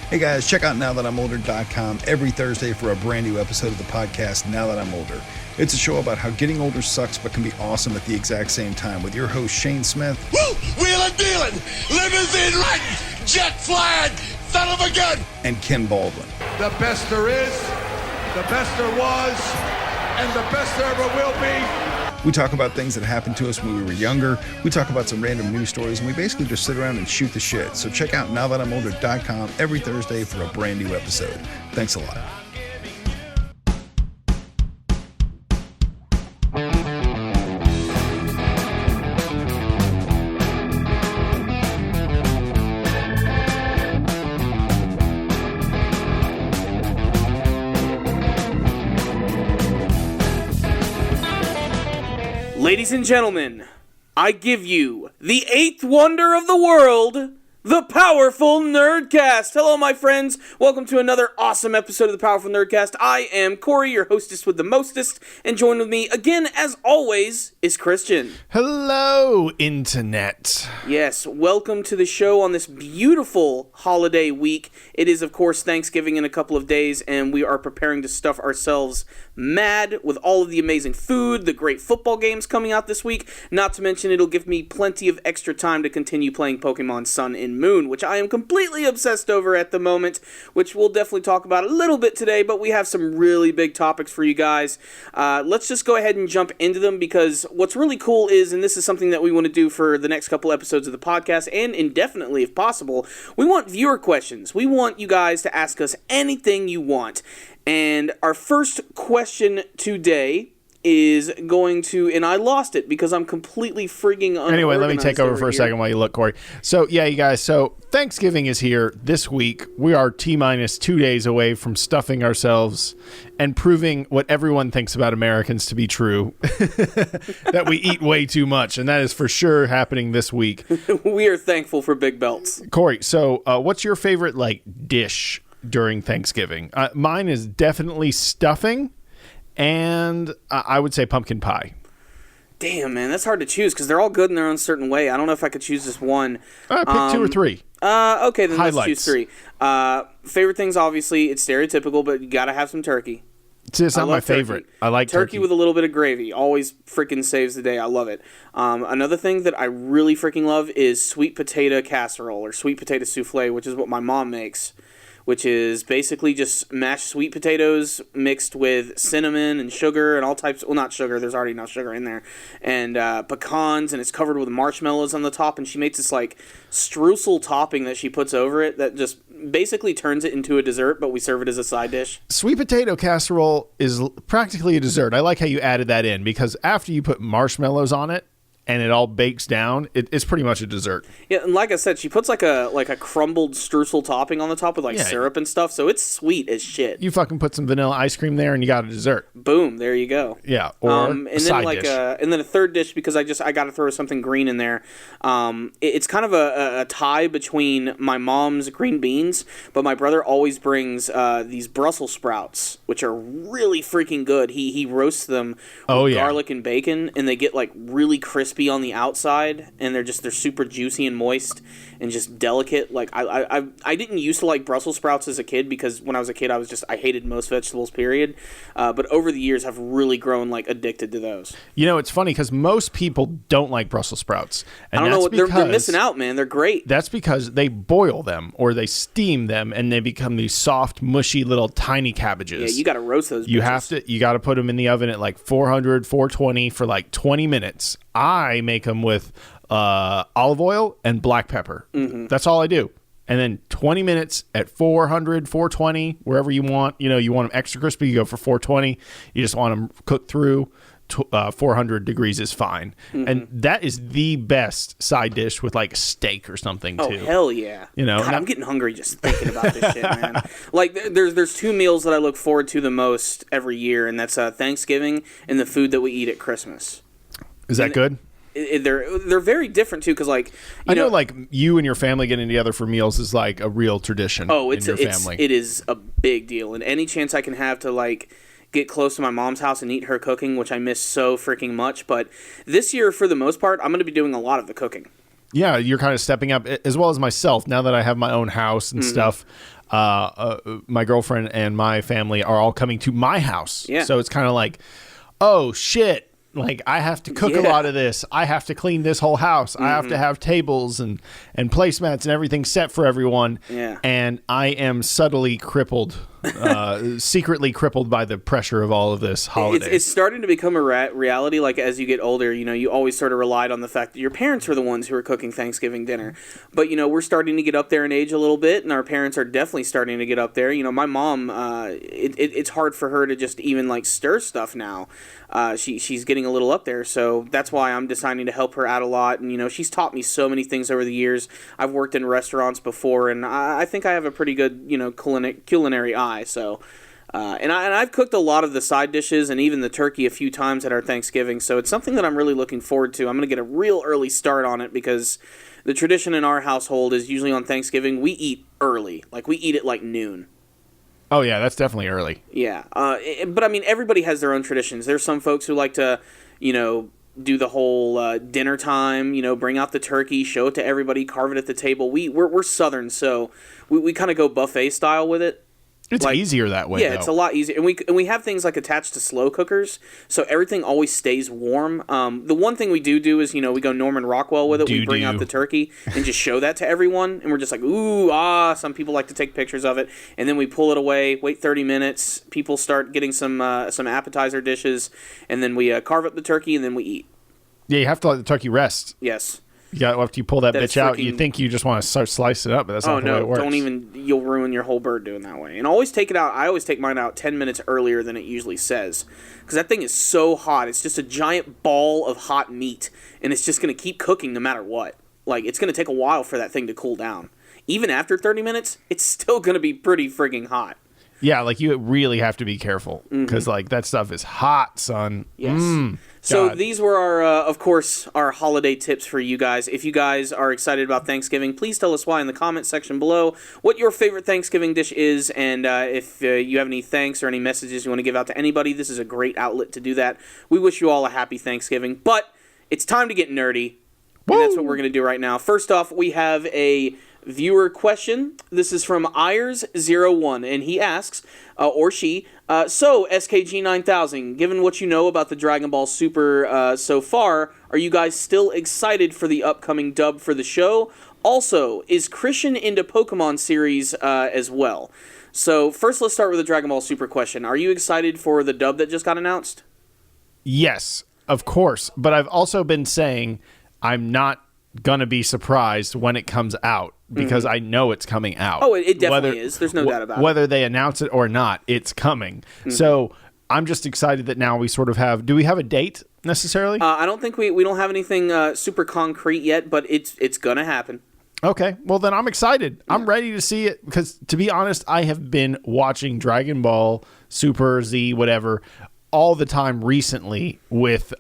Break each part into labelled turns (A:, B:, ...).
A: Hey guys, check out NowThatI'mOlder.com every Thursday for a brand new episode of the podcast, Now That I'm Older. It's a show about how getting older sucks but can be awesome at the exact same time with your host, Shane Smith.
B: Woo! Wheeling, dealing, limousine riding, jet flying, son of a gun!
A: And Ken Baldwin.
C: The best there is, the best there was, and the best there ever will be.
A: We talk about things that happened to us when we were younger. We talk about some random news stories, and we basically just sit around and shoot the shit. So check out NowThatI'mOlder.com every Thursday for a brand new episode. Thanks a lot.
D: Ladies and gentlemen, I give you the eighth wonder of the world, the Powerful Nerdcast. Hello, my friends. Welcome to another awesome episode of the Powerful Nerdcast. I am Corey, your hostess with the mostest, and joined with me again, as always, is Christian.
E: Hello, Internet.
D: Yes, welcome to the show on this beautiful holiday week. It is, of course, Thanksgiving in a couple of days, and we are preparing to stuff ourselves mad with all of the amazing food, the great football games coming out this week. Not to mention, it'll give me plenty of extra time to continue playing Pokemon Sun and Moon, which I am completely obsessed over at the moment, which we'll definitely talk about a little bit today, but we have some really big topics for you guys. Let's just go ahead and jump into them, because what's really cool is, and this is something that we want to do for the next couple episodes of the podcast, and indefinitely if possible, we want viewer questions. We want you guys to ask us anything you want. And our first question today is going to, and I lost it because I'm completely freaking unorganized.
E: Anyway, let me take over for a second while you look, Corey. So, yeah, you guys, so Thanksgiving is here this week. We are T-minus 2 days away from stuffing ourselves and proving what everyone thinks about Americans to be true, that we eat way too much, and that is for sure happening this week.
D: We are thankful for big belts.
E: Corey, so what's your favorite, dish during Thanksgiving? Mine is definitely stuffing, and I would say pumpkin pie.
D: Damn, man, that's hard to choose because they're all good in their own certain way. I don't know if I could choose just one.
E: Pick two or three.
D: Okay, then
E: Highlights.
D: Let's choose three. Favorite things, obviously, it's stereotypical, but you gotta have some turkey.
E: It's not my favorite.
D: Turkey.
E: I like turkey
D: with a little bit of gravy. Always freaking saves the day. I love it. Another thing that I really freaking love is sweet potato casserole or sweet potato souffle, which is what my mom makes, which is basically just mashed sweet potatoes mixed with cinnamon and sugar and all types. Well, not sugar. There's already enough sugar in there. And pecans, and it's covered with marshmallows on the top. And she makes this streusel topping that she puts over it that just basically turns it into a dessert, but we serve it as a side dish.
E: Sweet potato casserole is practically a dessert. I like how you added that in, because after you put marshmallows on it and it all bakes down, it's pretty much a dessert.
D: Yeah, and like I said, she puts a crumbled streusel topping on the top with syrup and stuff, so it's sweet as shit.
E: You fucking put some vanilla ice cream there and you got a dessert.
D: Boom, there you go.
E: Yeah, or a side dish.
D: And then a third dish, because I got to throw something green in there. It's kind of a tie between my mom's green beans, but my brother always brings these Brussels sprouts, which are really freaking good. He roasts them with garlic and bacon, and they get really crispy on the outside, and they're super juicy and moist and just delicate. I didn't used to like Brussels sprouts as a kid, because when I was a kid I hated most vegetables, period. But over the years I've really grown addicted to those.
E: It's funny because most people don't like Brussels sprouts. And
D: I don't know what they're missing out, man. They're great.
E: That's because they boil them or they steam them, and they become these soft, mushy little tiny cabbages.
D: Yeah, you got to roast those.
E: You got to put them in the oven at 400, 420 for 20 minutes. I make them with olive oil and black pepper. Mm-hmm. That's all I do. And then 20 minutes at 400, 420, wherever you want. You want them extra crispy, you go for 420. You just want them cooked through. 400 degrees is fine. Mm-hmm. And that is the best side dish with steak or something too.
D: Oh, hell yeah. God, I'm getting hungry just thinking about this shit, man. There's two meals that I look forward to the most every year, and that's Thanksgiving and the food that we eat at Christmas.
E: Is that good?
D: They're very different too, because
E: I know you and your family getting together for meals is a real tradition.
D: Oh,
E: in your family.
D: It is a big deal, and any chance I can have to get close to my mom's house and eat her cooking, which I miss so freaking much. But this year, for the most part, I'm going to be doing a lot of the cooking.
E: Yeah, you're kind of stepping up, as well as myself. Now that I have my own house and stuff, my girlfriend and my family are all coming to my house.
D: Yeah.
E: So it's kind of like, oh, shit. Like, I have to cook a lot of this. I have to clean this whole house. I have to have tables and placemats and everything set for everyone.
D: Yeah.
E: And I am subtly crippled, secretly crippled by the pressure of all of this holiday.
D: It's starting to become a reality. Like, as you get older, you always sort of relied on the fact that your parents were the ones who were cooking Thanksgiving dinner. But, we're starting to get up there in age a little bit, and our parents are definitely starting to get up there. My mom, it's hard for her to just even, like, stir stuff now. She's getting a little up there, so that's why I'm deciding to help her out a lot. And, she's taught me so many things over the years. I've worked in restaurants before, and I think I have a pretty good, culinary eye. So, and I've cooked a lot of the side dishes and even the turkey a few times at our Thanksgiving. So it's something that I'm really looking forward to. I'm going to get a real early start on it because the tradition in our household is usually on Thanksgiving we eat early. Like, we eat at like noon.
E: Oh, yeah, that's definitely early.
D: Yeah. But, I mean, everybody has their own traditions. There's some folks who like to, do the whole dinner time, bring out the turkey, show it to everybody, carve it at the table. We're Southern, so we kind of go buffet style with it.
E: It's easier that way,
D: Yeah,
E: though.
D: it's a lot easier. And we have things like attached to slow cookers, so everything always stays warm. The one thing we do is, we go Norman Rockwell with it. We bring out the turkey and just show that to everyone. And we're just like, ooh, some people like to take pictures of it. And then we pull it away, wait 30 minutes. People start getting some appetizer dishes. And then we carve up the turkey and then we eat.
E: Yeah, you have to let the turkey rest.
D: Yes.
E: Yeah, after you pull that bitch out, you
D: freaking-
E: think you just want to start slicing it up, but that's not the way it works.
D: Don't even, you'll ruin your whole bird doing that way. And always take it out, I always take mine out 10 minutes earlier than it usually says. Because that thing is so hot, it's just a giant ball of hot meat, and it's just going to keep cooking no matter what. Like, it's going to take a while for that thing to cool down. Even after 30 minutes, it's still going to be pretty frigging hot.
E: Yeah, like, you really have to be careful, because, like, that stuff is hot, son.
D: Yes. So
E: God.
D: these were of course, our holiday tips for you guys. If you guys are excited about Thanksgiving, please tell us why in the comment section below, what your favorite Thanksgiving dish is, and if you have any thanks or any messages you want to give out to anybody, this is a great outlet to do that. We wish you all a happy Thanksgiving, but it's time to get nerdy, and that's what we're going to do right now. First off, we have a viewer question. This is from Ayers01, and he asks, or she, so SKG9000, given what you know about the Dragon Ball Super so far, are you guys still excited for the upcoming dub for the show? Also, is Christian into Pokemon series as well? So first, let's start with the Dragon Ball Super question. Are you excited for the dub that just got announced?
E: Yes, of course. But I've also been saying I'm not going to be surprised when it comes out, because I know it's coming out.
D: Oh, it definitely is. There's no doubt about it.
E: Whether they announce it or not, it's coming. So I'm just excited that now we sort of have... Do we have a date, necessarily?
D: I don't think we don't have anything super concrete yet, but it's going to happen.
E: Okay, well then I'm excited. Yeah. I'm ready to see it, because to be honest, I have been watching Dragon Ball Super Z, whatever, all the time recently with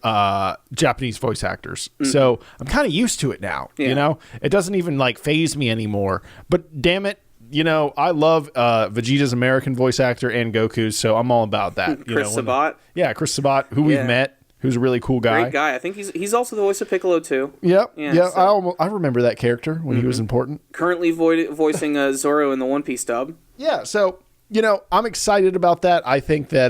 E: Japanese voice actors. So I'm kind of used to it now.
D: Yeah.
E: It doesn't even like phase me anymore. But damn it, I love Vegeta's American voice actor and Goku's, so I'm all about that.
D: Chris Sabat.
E: Chris Sabat, who we've met, who's a really cool guy.
D: Great guy. I think he's also the voice of Piccolo too.
E: Yep.
D: Yeah. So.
E: I remember that character when he was important.
D: Currently voicing Zoro in the One Piece dub.
E: Yeah. So I'm excited about that. I think that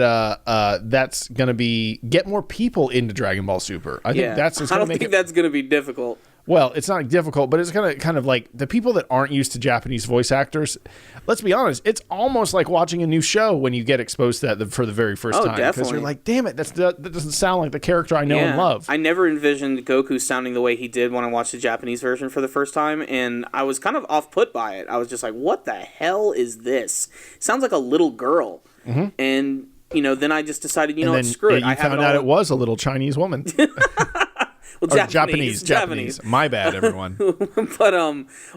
E: that's going to get more people into Dragon Ball Super. I think that's just
D: I
E: going
D: don't
E: to make
D: think that's going to be difficult.
E: Well, it's not difficult, but it's going to kind of like the people that aren't used to Japanese voice actors. Let's be honest, it's almost like watching a new show when you get exposed to that for the very first time.
D: Definitely.
E: Because you're like, damn it, that doesn't sound like the character I know and love.
D: I never envisioned Goku sounding the way he did when I watched the Japanese version for the first time, and I was kind of off-put by it. I was just like, what the hell is this? It sounds like a little girl. And, then I just decided, screw it.
E: You found out it was a little Chinese woman.
D: Well,
E: Japanese. My bad, everyone.
D: But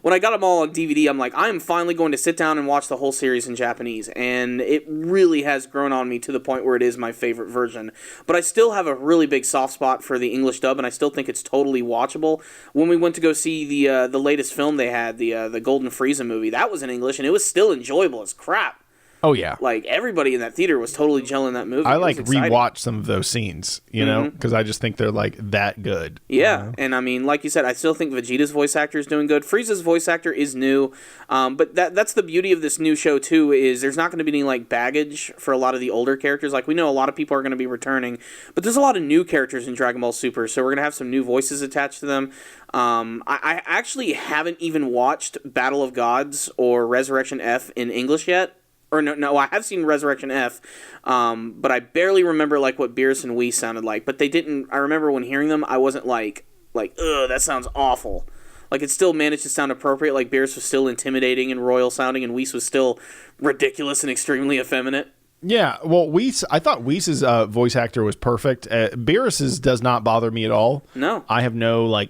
D: when I got them all on DVD, I'm like, I'm finally going to sit down and watch the whole series in Japanese, and it really has grown on me to the point where it is my favorite version. But I still have a really big soft spot for the English dub, and I still think it's totally watchable. When we went to go see the latest film they had, the Golden Frieza movie, that was in English, and it was still enjoyable as crap.
E: Oh, yeah.
D: Like, everybody in that theater was totally gelling that movie.
E: I
D: It was exciting.
E: rewatch some of those scenes, you know, because I just think they're like that good.
D: Yeah,
E: you know?
D: and I mean, like you said, I still think Vegeta's voice actor is doing good. Frieza's voice actor is new, but that's the beauty of this new show too. Is there's not going to be any like baggage for a lot of the older characters. Like we know a lot of people are going to be returning, but there's a lot of new characters in Dragon Ball Super, so we're going to have some new voices attached to them. I actually haven't even watched Battle of Gods or Resurrection F in English yet. Or no, I have seen Resurrection F, but I barely remember like what Beerus and Whis sounded like. But they didn't. I remember when hearing them, I wasn't like, ugh, that sounds awful. Like it still managed to sound appropriate. Like Beerus was still intimidating and royal sounding, and Whis was still ridiculous and extremely effeminate.
E: Yeah, well, I thought Whis' voice actor was perfect. Beerus's does not bother me at all.
D: No,
E: I have no like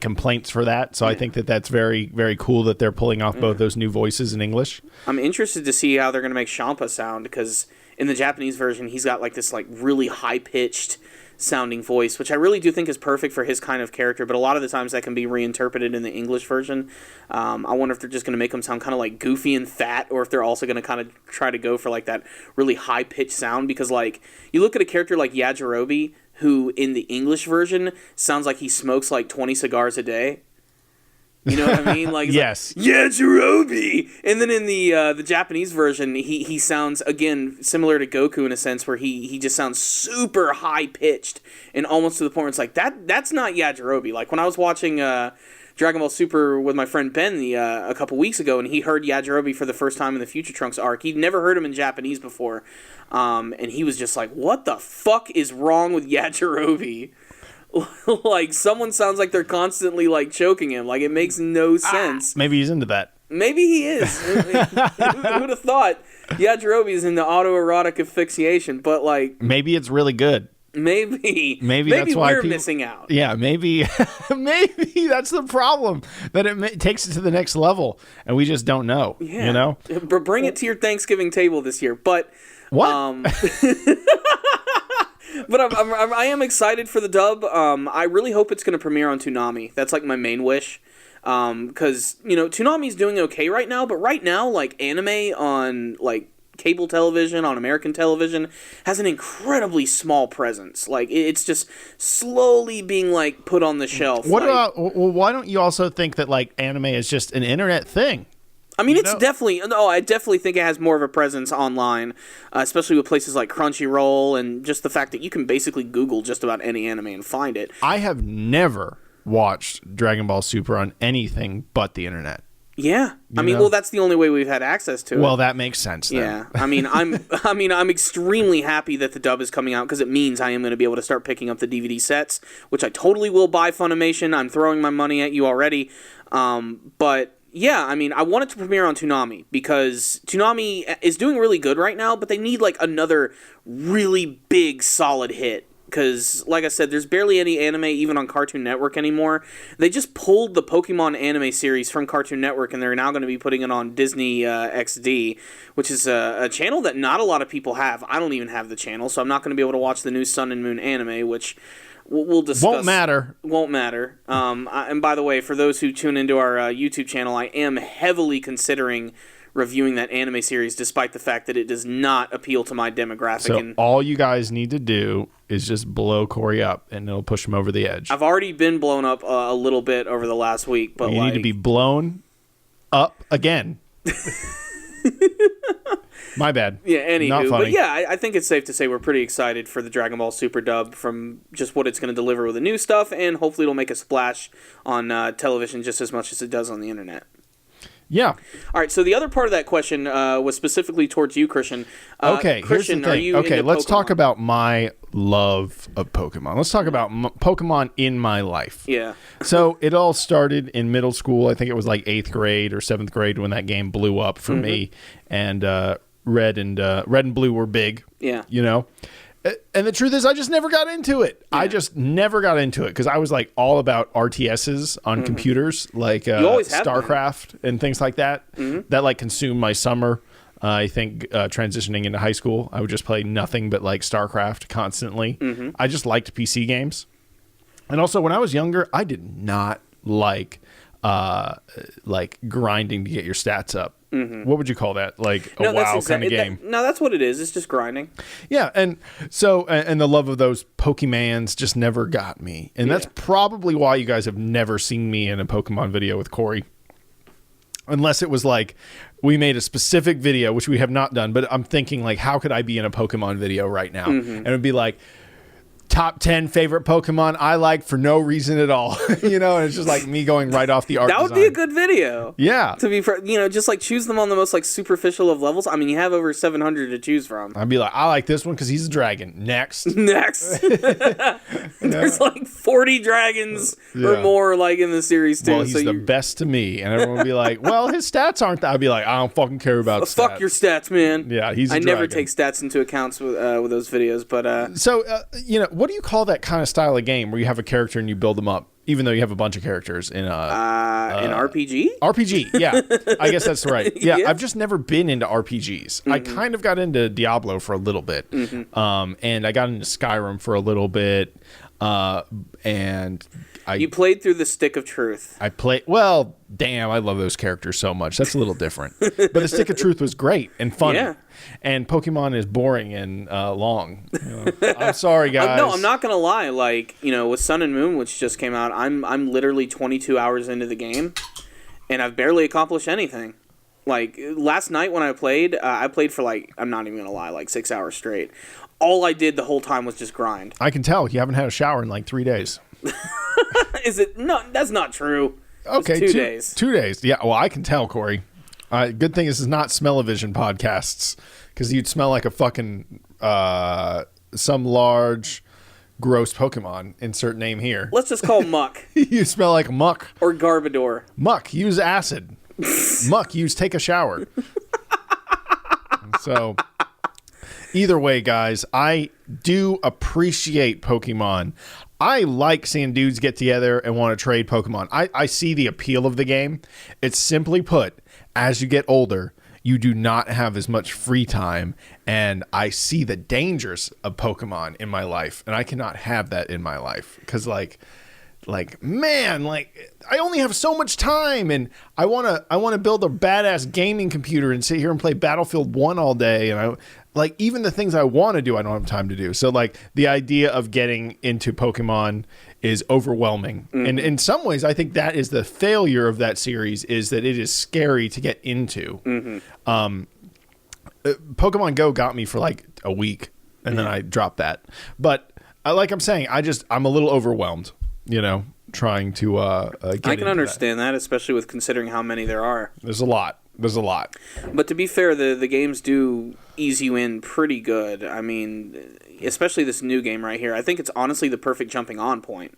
E: complaints for that. So I think that's very, very cool that they're pulling off both those new voices in English.
D: I'm interested to see how they're going to make Champa sound, because in the Japanese version, he's got like this like really high-pitched sounding voice, which I really do think is perfect for his kind of character, but a lot of the times that can be reinterpreted in the English version. I wonder if they're just going to make him sound kind of like goofy and fat, or if they're also going to kind of try to go for like that really high-pitched sound, because like you look at a character like Yajirobe, who in the English version sounds like he smokes like 20 cigars a day. You know what I mean? Like
E: yes,
D: like, Yajirobe! And then in the Japanese version, he sounds, again, similar to Goku in a sense, where he just sounds super high-pitched and almost to the point where it's like, that's not Yajirobe. Like, when I was watching Dragon Ball Super with my friend Ben a couple weeks ago, and he heard Yajirobe for the first time in the Future Trunks arc. He'd never heard him in Japanese before, and he was just like, what the fuck is wrong with Yajirobe? Like, someone sounds like they're constantly, like, choking him. Like, it makes no sense.
E: Maybe he's into that.
D: Maybe he is. Who would have thought Yajirobe is into autoerotic asphyxiation? But, like...
E: Maybe it's really good.
D: Maybe
E: that's why
D: we're missing out.
E: Yeah, maybe that's the problem, that it takes it to the next level, and we just don't know.
D: Yeah.
E: You know?
D: But bring it to your Thanksgiving table this year. But...
E: What?
D: But I am excited for the dub. I really hope it's going to premiere on Toonami. That's like my main wish. Because, you know, Toonami's doing okay right now, but right now, like, anime on, like, cable television, on American television, has an incredibly small presence. Like, it's just slowly being, like, put on the shelf.
E: What
D: like,
E: about, well, why don't you also think that, like, anime is just an internet thing?
D: I mean, it's definitely... No, I definitely think it has more of a presence online, especially with places like Crunchyroll, and just the fact that you can basically Google just about any anime and find it.
E: I have never watched Dragon Ball Super on anything but the internet.
D: Yeah. Well, that's the only way we've had access to it.
E: Well, that makes sense then.
D: Yeah. I'm extremely happy that the dub is coming out, because it means I am going to be able to start picking up the DVD sets, which I totally will buy Funimation. I'm throwing my money at you already. But... yeah, I mean, I want it to premiere on Toonami, because Toonami is doing really good right now, but they need, like, another really big, solid hit. Because, like I said, there's barely any anime even on Cartoon Network anymore. They just pulled the Pokemon anime series from Cartoon Network, and they're now going to be putting it on Disney XD, which is a channel that not a lot of people have. I don't even have the channel, so I'm not going to be able to watch the new Sun and Moon anime, which... we'll discuss. Won't matter. And by the way, for those who tune into our YouTube channel, I am heavily considering reviewing that anime series, despite the fact that it does not appeal to my demographic.
E: So all you guys need to do is just blow Corey up, and it'll push him over the edge.
D: I've already been blown up a little bit over the last week, but
E: you need to be blown up again. My bad.
D: Yeah, anywho.
E: Not funny.
D: But yeah, I think it's safe to say we're pretty excited for the Dragon Ball Super dub, from just what it's going to deliver with the new stuff, and hopefully it'll make a splash on television just as much as it does on the internet.
E: Yeah.
D: All right, so the other part of that question was specifically towards you, Christian.
E: Okay,
D: Christian,
E: here's the thing.
D: are you into
E: let's
D: Pokemon?
E: talk about my love of Pokemon. Let's talk about Pokemon in my life.
D: Yeah.
E: So it all started in middle school. I think it was like 8th grade or 7th grade when that game blew up for me, and Red and Blue were big.
D: Yeah.
E: You know? And the truth is, I just never got into it.
D: Yeah.
E: I just never got into it, because I was like all about RTSs on computers, like StarCraft and things like that. That like consumed my summer. I think transitioning into high school, I would just play nothing but like StarCraft constantly. I just liked PC games. And also, when I was younger, I did not like grinding to get your stats up. What would you call that? Like a
D: No,
E: WoW kind of game?
D: No, that's what it is. It's just grinding.
E: Yeah, and so and the love of those Pokemans just never got me, and that's probably why you guys have never seen me in a Pokemon video with Corey, unless it was like we made a specific video, which we have not done. But I'm thinking like, how could I be in a Pokemon video right now? And it'd be like, top 10 favorite Pokemon I like for no reason at all. You know, and it's just like me going right off the art
D: That would be a good video.
E: Yeah.
D: To be, just like choose them on the most like superficial of levels. I mean, you have over 700 to choose from.
E: I'd be like, I like this one because he's a dragon. Next.
D: There's like 40 dragons or more like in the series too.
E: Well, he's the best to me. And everyone would be like, well, his stats aren't that. I'd be like, I don't fucking care about stats.
D: Fuck your stats, man.
E: Yeah, he's a
D: I never
E: dragon.
D: take stats into account with those videos, but...
E: So, what do you call that kind of style of game where you have a character and you build them up, even though you have a bunch of characters in
D: an RPG?
E: RPG, yeah. I guess that's right. Yeah,
D: Yeah.
E: I've just never been into RPGs. I kind of got into Diablo for a little bit, and I got into Skyrim for a little bit, and
D: You played through the Stick of Truth.
E: well, damn, I love those characters so much. That's a little different. But the Stick of Truth was great and funny.
D: Yeah.
E: And Pokemon is boring and long. I'm sorry, guys.
D: No, I'm not gonna lie. Like, with Sun and Moon, which just came out, I'm literally 22 hours into the game, and I've barely accomplished anything. Like last night when I played for like, I'm not even gonna lie, like 6 hours straight. All I did the whole time was just grind.
E: I can tell you haven't had a shower in like 3 days.
D: Is it? No, that's not true.
E: Okay,
D: It's 2 days.
E: 2 days. Yeah, well, I can tell, Corey. Good thing this is not Smell-O-Vision podcasts, because you'd smell like a fucking some large, gross Pokemon. Insert name here.
D: Let's just call Muck
E: You smell like muck.
D: or Garbodor.
E: Muck, use acid. Muck, use take a shower. So, either way, guys, I do appreciate Pokemon. I like seeing dudes get together and want to trade Pokemon. I see the appeal of the game. It's simply put, as you get older, you do not have as much free time, and I see the dangers of Pokemon in my life, and I cannot have that in my life because, man, I only have so much time, and I want to build a badass gaming computer and sit here and play Battlefield 1 all day, and even the things I want to do, I don't have time to do. So the idea of getting into Pokemon is overwhelming. And in some ways, I think that is the failure of that series, is that it is scary to get into. Pokemon Go got me for like a week, and then I dropped that. But like I'm saying, I'm a little overwhelmed, trying to get
D: I can understand that, especially with considering how many there are.
E: There's a lot.
D: But to be fair, the games do ease you in pretty good. I mean, especially this new game right here. I think it's honestly the perfect jumping on point,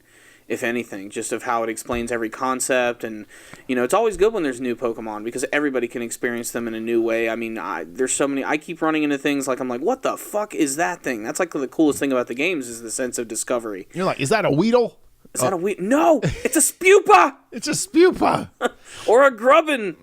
D: if anything, just of how it explains every concept. And, it's always good when there's new Pokemon because everybody can experience them in a new way. I mean, there's so many. I keep running into things like, I'm like, what the fuck is that thing? That's like the coolest thing about the games is the sense of discovery.
E: You're like, is that a Weedle?
D: Is that a Weedle? No, it's a Spupa!
E: It's a Spupa!
D: Or a Grubbin!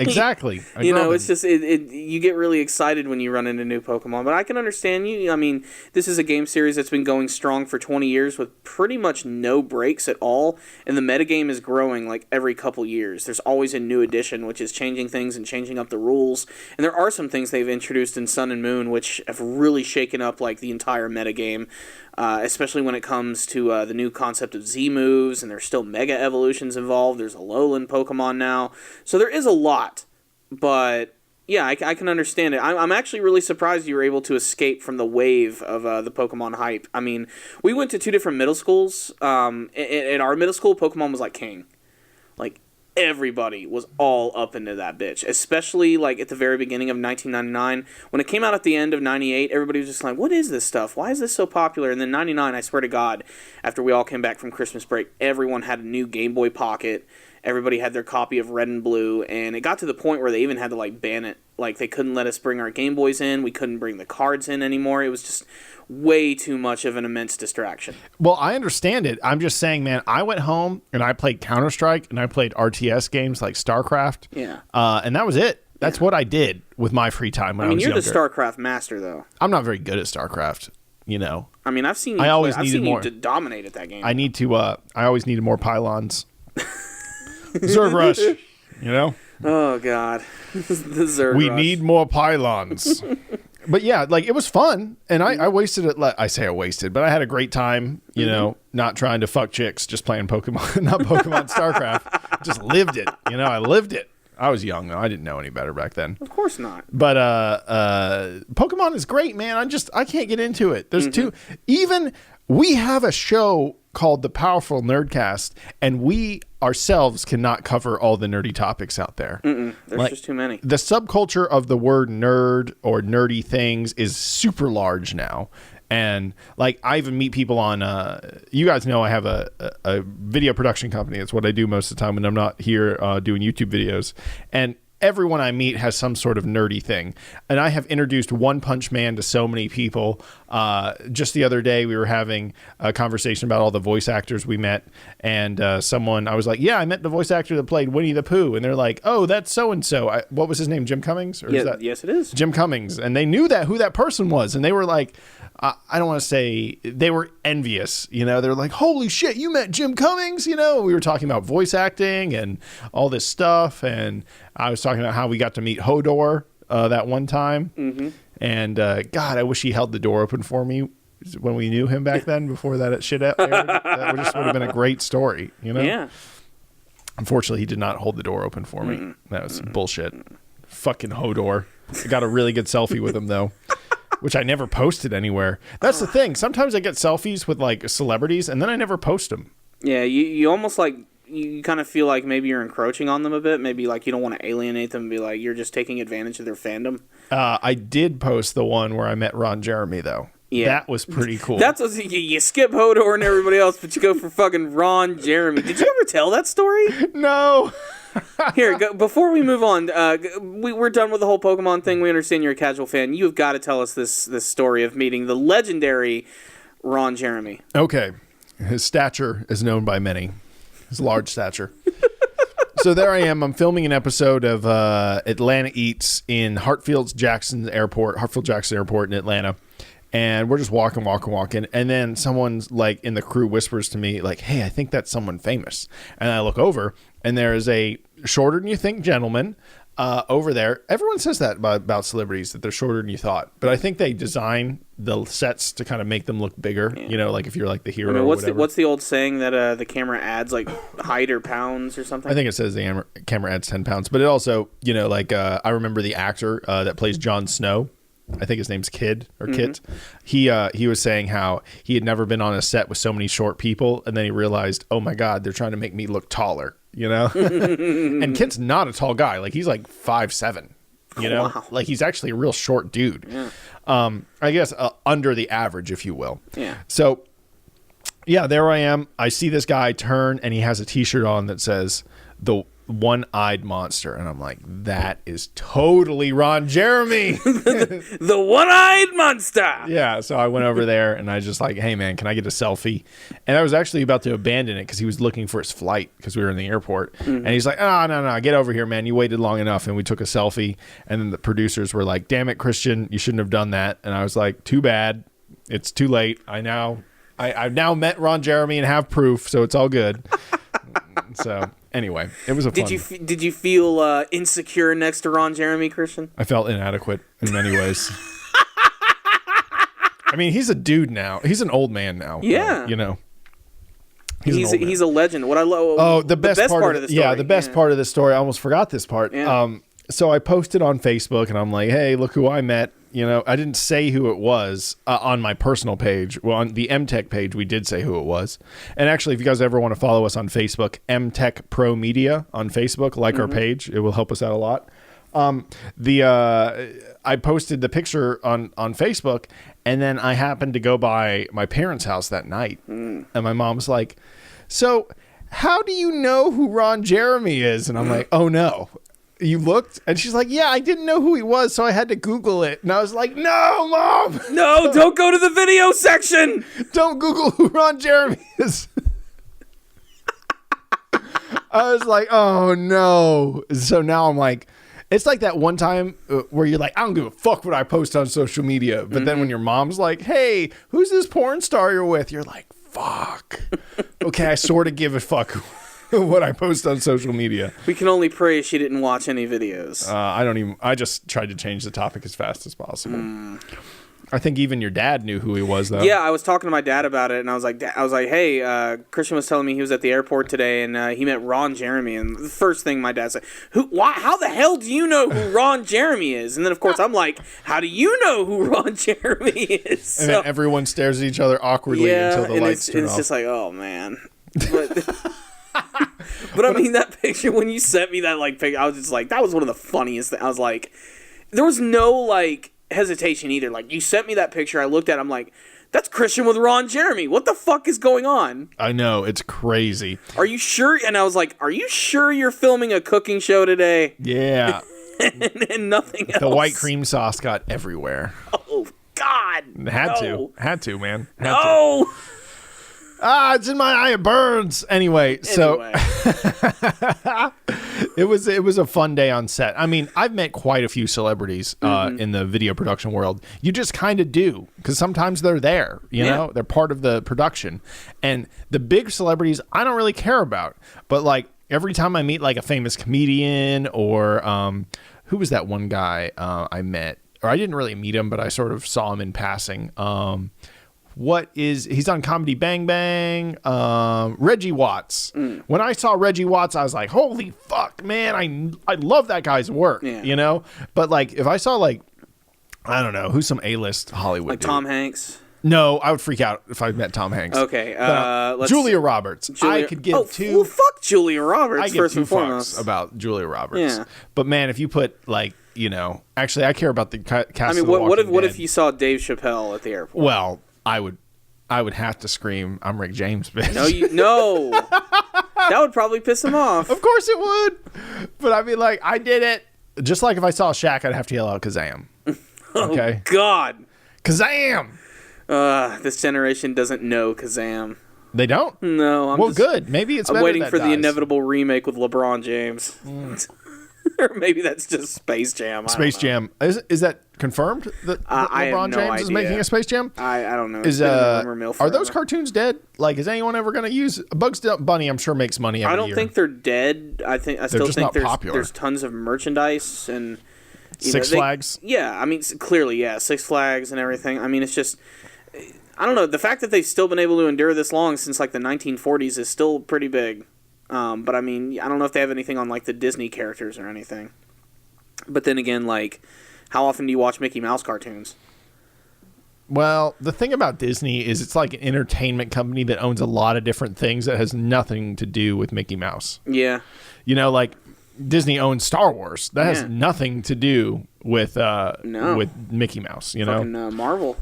E: Exactly.
D: It's just you get really excited when you run into new Pokemon. But I can understand you. I mean, this is a game series that's been going strong for 20 years with pretty much no breaks at all, and the metagame is growing like every couple years. There's always a new edition, which is changing things and changing up the rules. And there are some things they've introduced in Sun and Moon which have really shaken up like the entire metagame. Especially when it comes to the new concept of Z moves, and there's still Mega Evolutions involved. There's a Alolan Pokemon now. So there is a lot, but yeah, I can understand it. I'm actually really surprised you were able to escape from the wave of the Pokemon hype. I mean, we went to 2 different middle schools. In our middle school, Pokemon was like king. Like, everybody was all up into that bitch, especially like at the very beginning of 1999 when it came out at the end of 98. Everybody was just like, what is this stuff? Why is this so popular? And then 99, I swear to God, after we all came back from Christmas break, everyone had a new Game Boy Pocket. Everybody had their copy of Red and Blue, and it got to the point where they even had to like ban it. Like, they couldn't let us bring our Game Boys in. We couldn't bring the cards in anymore. It was just way too much of an immense distraction.
E: Well, I understand it. I'm just saying, man, I went home and I played Counter-Strike and I played RTS games like StarCraft.
D: Yeah.
E: And that was it. That's what I did with my free time when I was
D: you're
E: younger.
D: the StarCraft master, though.
E: I'm not very good at StarCraft,
D: I mean, I've seen you, you dominate at that game.
E: I always needed more pylons. Zerg Rush,
D: Oh God, the Zerd
E: We
D: rush.
E: need more pylons. But yeah, like it was fun, and I wasted it. I say I wasted, but I had a great time. You know, not trying to fuck chicks, just playing Pokemon, not Pokemon StarCraft. Just lived it. You know, I lived it. I was young though; I didn't know any better back then.
D: Of course not.
E: But Pokemon is great, man. I can't get into it. There's two. Even we have a show called the Powerful Nerdcast, and we ourselves cannot cover all the nerdy topics out there.
D: There's just too many.
E: The subculture of the word nerd or nerdy things is super large now. And like I even meet people on, you guys know I have a video production company. It's what I do most of the time when I'm not here doing YouTube videos. And everyone I meet has some sort of nerdy thing. And I have introduced One Punch Man to so many people. Just the other day, we were having a conversation about all the voice actors we met. And I was like, yeah, I met the voice actor that played Winnie the Pooh. And they're like, oh, that's so-and-so. What was his name? Jim Cummings? Or
D: Yes, it is.
E: Jim Cummings. And they knew who that person was. And they were like, I don't want to say, they were envious, you know, they're like, holy shit, you met Jim Cummings, you know, we were talking about voice acting and all this stuff. And I was talking about how we got to meet Hodor that one time. And God, I wish he held the door open for me when we knew him back then before that shit aired. That just would have been a great story, you know?
D: Yeah.
E: Unfortunately, he did not hold the door open for me. That was bullshit. Fucking Hodor. I got a really good selfie with him, though. Which I never posted anywhere. That's the thing. Sometimes I get selfies with like celebrities and then I never post them.
D: Yeah, you almost like, you kind of feel like maybe you're encroaching on them a bit. Maybe like you don't want to alienate them and be like, you're just taking advantage of their fandom.
E: I did post the one where I met Ron Jeremy, though.
D: Yeah.
E: That was pretty cool.
D: That's what you skip Hodor and everybody else, but you go for fucking Ron Jeremy. Did you ever tell that story?
E: No.
D: Here, before we move on, we're done with the whole Pokemon thing. We understand you're a casual fan. You've got to tell us this story of meeting the legendary Ron Jeremy.
E: Okay. His stature is known by many. His large stature. So there I am. I'm filming an episode of Atlanta Eats in Hartfield Jackson Airport in Atlanta. And we're just walking. And then someone's like in the crew whispers to me like, hey, I think that's someone famous. And I look over and there is a shorter than you think gentleman over there. Everyone says that about celebrities, that they're shorter than you thought. But I think they design the sets to kind of make them look bigger. Yeah. You know, like if you're like the hero. I mean,
D: what's the old saying that the camera adds like height or pounds or something?
E: I think it says the camera adds 10 pounds. But it also, you know, like I remember the actor that plays Jon Snow. I think his name's Kit. He was saying how he had never been on a set with so many short people, and then he realized, oh my God, they're trying to make me look taller, you know? And Kit's not a tall guy. Like he's like 5'7", you know? Wow. Like he's actually a real short dude. Yeah. I guess under the average, if you will.
D: Yeah.
E: So yeah, there I am. I see this guy turn and he has a t-shirt on that says the One-Eyed Monster, and I'm like, that is totally Ron Jeremy.
D: The One-Eyed Monster.
E: Yeah, so I went over there and I just like, hey man, can I get a selfie? And I was actually about to abandon it because he was looking for his flight because we were in the airport. And he's like, oh, no, get over here, man. You waited long enough. And we took a selfie. And then the producers were like, damn it, Christian, you shouldn't have done that. And I was like, too bad. It's too late. I've now met Ron Jeremy and have proof, so it's all good. So anyway, it was a fun.
D: Did you feel insecure next to Ron Jeremy, Christian?
E: I felt inadequate in many ways. I mean, he's a dude now. He's an old man now.
D: Yeah,
E: you know.
D: He's a legend. What I love.
E: Oh, the best part of the story. Yeah, the best part of the story. I almost forgot this part.
D: Yeah.
E: So I posted on Facebook, and I'm like, hey, look who I met. You know, I didn't say who it was on my personal page. Well, on the MTech page, we did say who it was. And actually, if you guys ever want to follow us on Facebook, MTech Pro Media on Facebook, like our page, it will help us out a lot. I posted the picture on Facebook, and then I happened to go by my parents' house that night, and my mom was like, so how do you know who Ron Jeremy is? And I'm like, oh no. You looked? And she's like, yeah, I didn't know who he was, so I had to Google it. And I was like, no, Mom!
D: No, don't go to the video section!
E: Don't Google who Ron Jeremy is. I was like, oh, no. So now I'm like, it's like that one time where you're like, I don't give a fuck what I post on social media. But then when your mom's like, hey, who's this porn star you're with? You're like, fuck. Okay, I sort of give a fuck what I post on social media.
D: We can only pray she didn't watch any videos.
E: I just tried to change the topic as fast as possible. I think even your dad knew who he was, though.
D: Yeah, I was talking to my dad about it, and I was like, hey, Christian was telling me he was at the airport today, and he met Ron Jeremy, and the first thing my dad said, how the hell do you know who Ron Jeremy is? And then, of course, I'm like, how do you know who Ron Jeremy is?
E: And then everyone stares at each other awkwardly until the lights turn off.
D: It's just like, oh, man. But, but I mean, that picture, when you sent me that, like, picture, I was just like, that was one of the funniest things. I was like, there was no, like, hesitation either. Like, you sent me that picture, I looked at it, I'm like, that's Christian with Ron Jeremy. What the fuck is going on?
E: I know, it's crazy.
D: Are you sure? And I was like, are you sure you're filming a cooking show today?
E: Yeah.
D: and nothing else.
E: The white cream sauce got everywhere.
D: Oh, God.
E: Had to, man.
D: No.
E: It's in my eye, it burns. Anyway. So it was a fun day on set. I mean, I've met quite a few celebrities in the video production world. You just kind of do, because sometimes they're there, you know, they're part of the production. And the big celebrities I don't really care about, but like every time I meet like a famous comedian or who was that one guy I met, or I didn't really meet him, but I sort of saw him in passing. He's on Comedy Bang Bang, Reggie Watts. When I saw Reggie Watts, I was like, holy fuck, man, I love that guy's work, you know? But like, if I saw like, I don't know, who's some A-list Hollywood
D: like
E: dude?
D: Tom Hanks?
E: No, I would freak out if I met Tom Hanks.
D: Okay,
E: Julia Roberts. I could give two.
D: Well, fuck Julia Roberts,
E: I give
D: first
E: two
D: and foremost.
E: fucks about Julia Roberts.
D: Yeah.
E: But man, if you put like, you know, actually I care about the cast.
D: I mean,
E: of The
D: what
E: Walking
D: if
E: Dead.
D: you saw Dave Chappelle at the airport?
E: Well, I would have to scream, I'm Rick James, bitch.
D: No. That would probably piss him off.
E: Of course it would. But I mean, like, I did it. Just like if I saw Shaq, I'd have to yell out Kazam. Okay?
D: Oh, God.
E: Kazam!
D: This generation doesn't know Kazam.
E: They don't?
D: No.
E: Good. Maybe it's better
D: I'm waiting
E: that
D: for the
E: dies.
D: inevitable remake with LeBron James. Or maybe that's just Space Jam.
E: Space Jam. Is that confirmed that
D: I have
E: LeBron
D: no
E: James is
D: idea.
E: making a Space Jam?
D: I don't know.
E: Is
D: It's been a rumor mill
E: are those
D: forever.
E: cartoons dead? Like, is anyone ever going to use Bugs Bunny? I'm sure makes money every year.
D: I don't think they're dead. I still
E: just
D: think
E: not popular.
D: there's tons of merchandise and
E: Six Flags.
D: Yeah, I mean, clearly, yeah, Six Flags and everything. I mean, it's just, I don't know. The fact that they've still been able to endure this long since like the 1940s is still pretty big. But I mean, I don't know if they have anything on like the Disney characters or anything. But then again, like, how often do you watch Mickey Mouse cartoons?
E: Well, the thing about Disney is it's like an entertainment company that owns a lot of different things that has nothing to do with Mickey Mouse.
D: Yeah.
E: You know, like Disney owns Star Wars. That has
D: Yeah.
E: nothing to do with with Mickey Mouse, you know?
D: Fucking Marvel.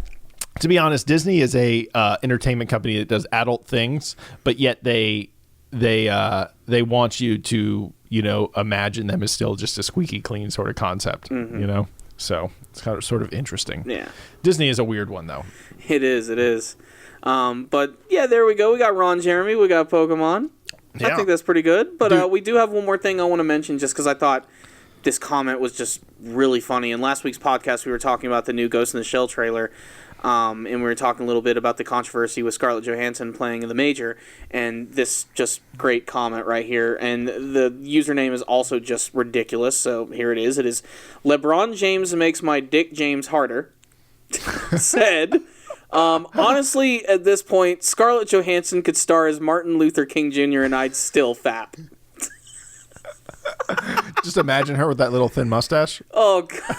E: To be honest, Disney is a entertainment company that does adult things, but yet they want you to, you know, imagine them as still just a squeaky clean sort of concept, you know? So it's kind of sort of interesting.
D: Yeah.
E: Disney is a weird one, though.
D: It is. But yeah, there we go. We got Ron Jeremy. We got Pokemon. I
E: Yeah.
D: think that's pretty good. But
E: Dude.
D: we do have one more thing I want to mention just because I thought this comment was just really funny. In last week's podcast, we were talking about the new Ghost in the Shell trailer. And we were talking a little bit about the controversy with Scarlett Johansson playing in the Major, and this just great comment right here. And the username is also just ridiculous, so here it is. It is, LeBron James makes my Dick James harder. Said, honestly, at this point, Scarlett Johansson could star as Martin Luther King Jr. and I'd still fap.
E: Just imagine her with that little thin mustache.
D: Oh, God.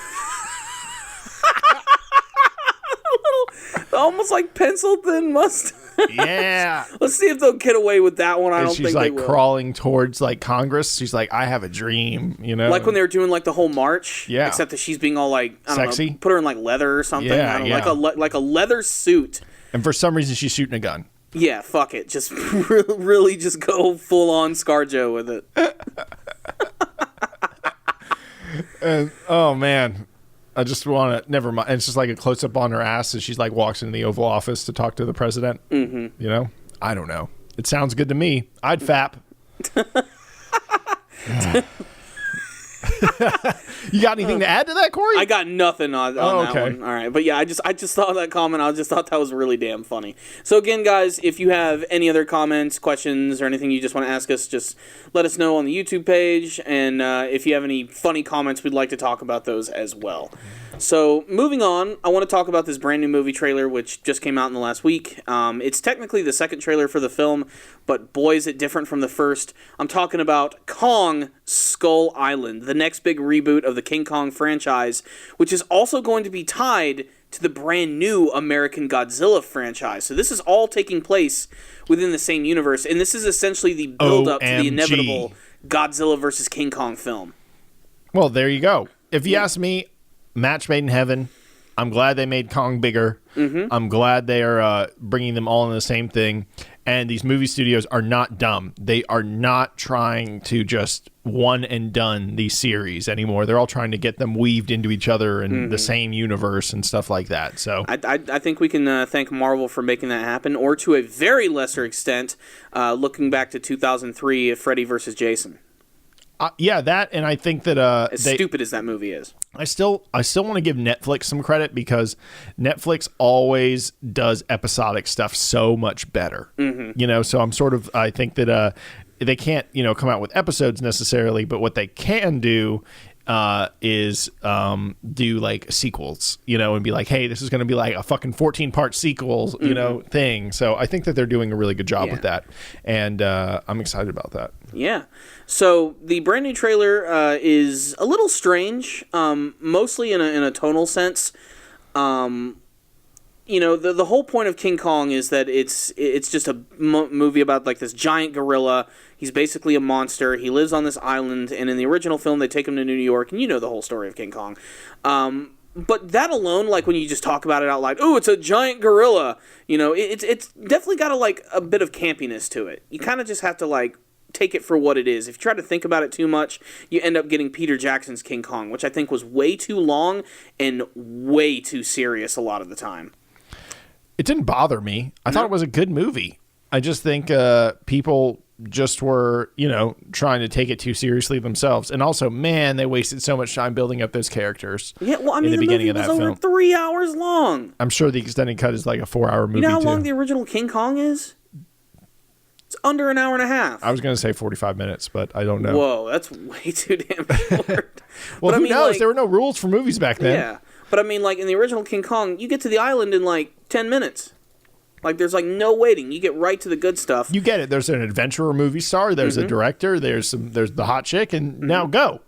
D: Almost like pencil thin mustache.
E: Yeah.
D: Let's see if they'll get away with that one. I
E: And
D: don't
E: she's
D: think
E: like
D: they will.
E: crawling towards like Congress. She's like, I have a dream, you know?
D: Like when they were doing like the whole march.
E: Yeah.
D: Except that she's being all like, I don't
E: Sexy?
D: know, put her in like leather or something.
E: Yeah,
D: I don't
E: yeah.
D: know, like a leather suit.
E: And for some reason, she's shooting a gun.
D: Yeah, fuck it. Just really just go full on ScarJo with it.
E: And oh man, I just want to. Never mind. And it's just like a close up on her ass as she's like walks into the Oval Office to talk to the president. Mm-hmm. You know, I don't know. It sounds good to me. I'd fap. You got anything to add to that, Corey?
D: I got nothing on that
E: okay.
D: one. All right, but yeah, I just saw that comment. I just thought that was really damn funny. So again, guys, if you have any other comments, questions, or anything you just want to ask us, just let us know on the YouTube page. And if you have any funny comments, we'd like to talk about those as well. So moving on, I want to talk about this brand new movie trailer, which just came out in the last week. It's technically the second trailer for the film, but boy, is it different from the first. I'm talking about Kong Skull Island, the next big reboot of the King Kong franchise, which is also going to be tied to the brand new American Godzilla franchise. So this is all taking place within the same universe, and this is essentially the build-up to the inevitable Godzilla versus King Kong film.
E: Well, there you go. If you ask me, match made in heaven. I'm glad they made Kong bigger. Mm-hmm. I'm glad they are bringing them all in the same thing. And these movie studios are not dumb. They are not trying to just one and done these series anymore. They're all trying to get them weaved into each other in the same universe and stuff like that. So
D: I think we can thank Marvel for making that happen, or to a very lesser extent, looking back to 2003, Freddy versus Jason.
E: Yeah, that, and I think that
D: stupid as that movie is,
E: I still want to give Netflix some credit, because Netflix always does episodic stuff so much better. Mm-hmm. So I think that they can't come out with episodes necessarily, but what they can do is do like sequels, and be like, hey, this is going to be like a fucking 14-part sequel, thing. So I think that they're doing a really good job with that, and I'm excited about that.
D: Yeah. So the brand new trailer is a little strange, mostly in a tonal sense. The whole point of King Kong is that it's just a movie about like this giant gorilla. He's basically a monster. He lives on this island, and in the original film, they take him to New York, and you know the whole story of King Kong. But that alone, like when you just talk about it out loud, oh, it's a giant gorilla. It's definitely got a bit of campiness to it. You kind of just have to take it for what it is. If you try to think about it too much, you end up getting Peter Jackson's King Kong, which I think was way too long and way too serious a lot of the time.
E: It didn't bother me. I thought it was a good movie. I just think people just were, trying to take it too seriously themselves. And also, man, they wasted so much time building up those characters.
D: Yeah, well, I mean, the beginning movie was over 3 hours long.
E: I'm sure the extended cut is like a 4-hour movie,
D: You know how long the original King Kong is? It's under an hour and a half.
E: I was going to say 45 minutes, but I don't know.
D: Whoa, that's way too damn short.
E: Well, who knows? There were no rules for movies back then.
D: Yeah, but I mean, in the original King Kong, you get to the island in 10 minutes. There's no waiting. You get right to the good stuff.
E: You get it. There's an adventurer movie star. There's a director. There's the hot chick, and now go.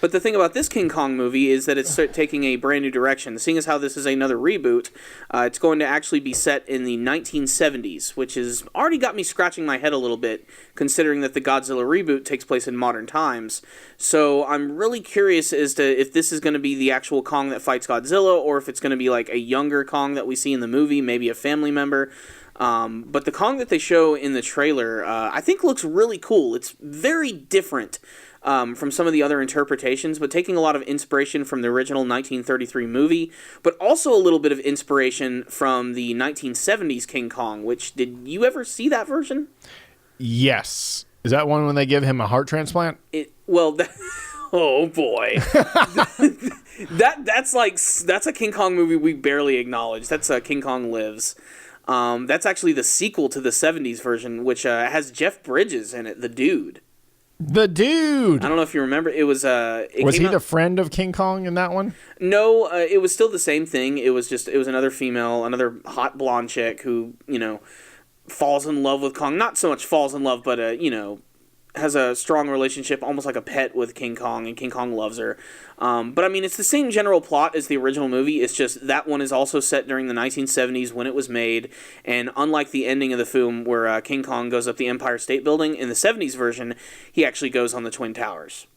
D: But the thing about this King Kong movie is that it's taking a brand new direction. Seeing as how this is another reboot, it's going to actually be set in the 1970s, which has already got me scratching my head a little bit, considering that the Godzilla reboot takes place in modern times. So I'm really curious as to if this is going to be the actual Kong that fights Godzilla, or if it's going to be a younger Kong that we see in the movie, maybe a family member. But the Kong that they show in the trailer, I think looks really cool. It's very different from some of the other interpretations, but taking a lot of inspiration from the original 1933 movie, but also a little bit of inspiration from the 1970s King Kong, which, did you ever see that version?
E: Yes. Is that one when they give him a heart transplant?
D: Oh boy. That's a King Kong movie we barely acknowledge. That's King Kong Lives. That's actually the sequel to the 70s version, which has Jeff Bridges in it, the dude.
E: The dude.
D: I don't know if you remember. It was.
E: Was he the friend of King Kong in that one?
D: No, it was still the same thing. It was another female, another hot blonde chick who falls in love with Kong. Not so much falls in love, but has a strong relationship, almost like a pet with King Kong, and King Kong loves her. But I mean, it's the same general plot as the original movie. It's just that one is also set during the 1970s when it was made, and unlike the ending of the film where King Kong goes up the Empire State Building, in the 70s version, he actually goes on the Twin Towers.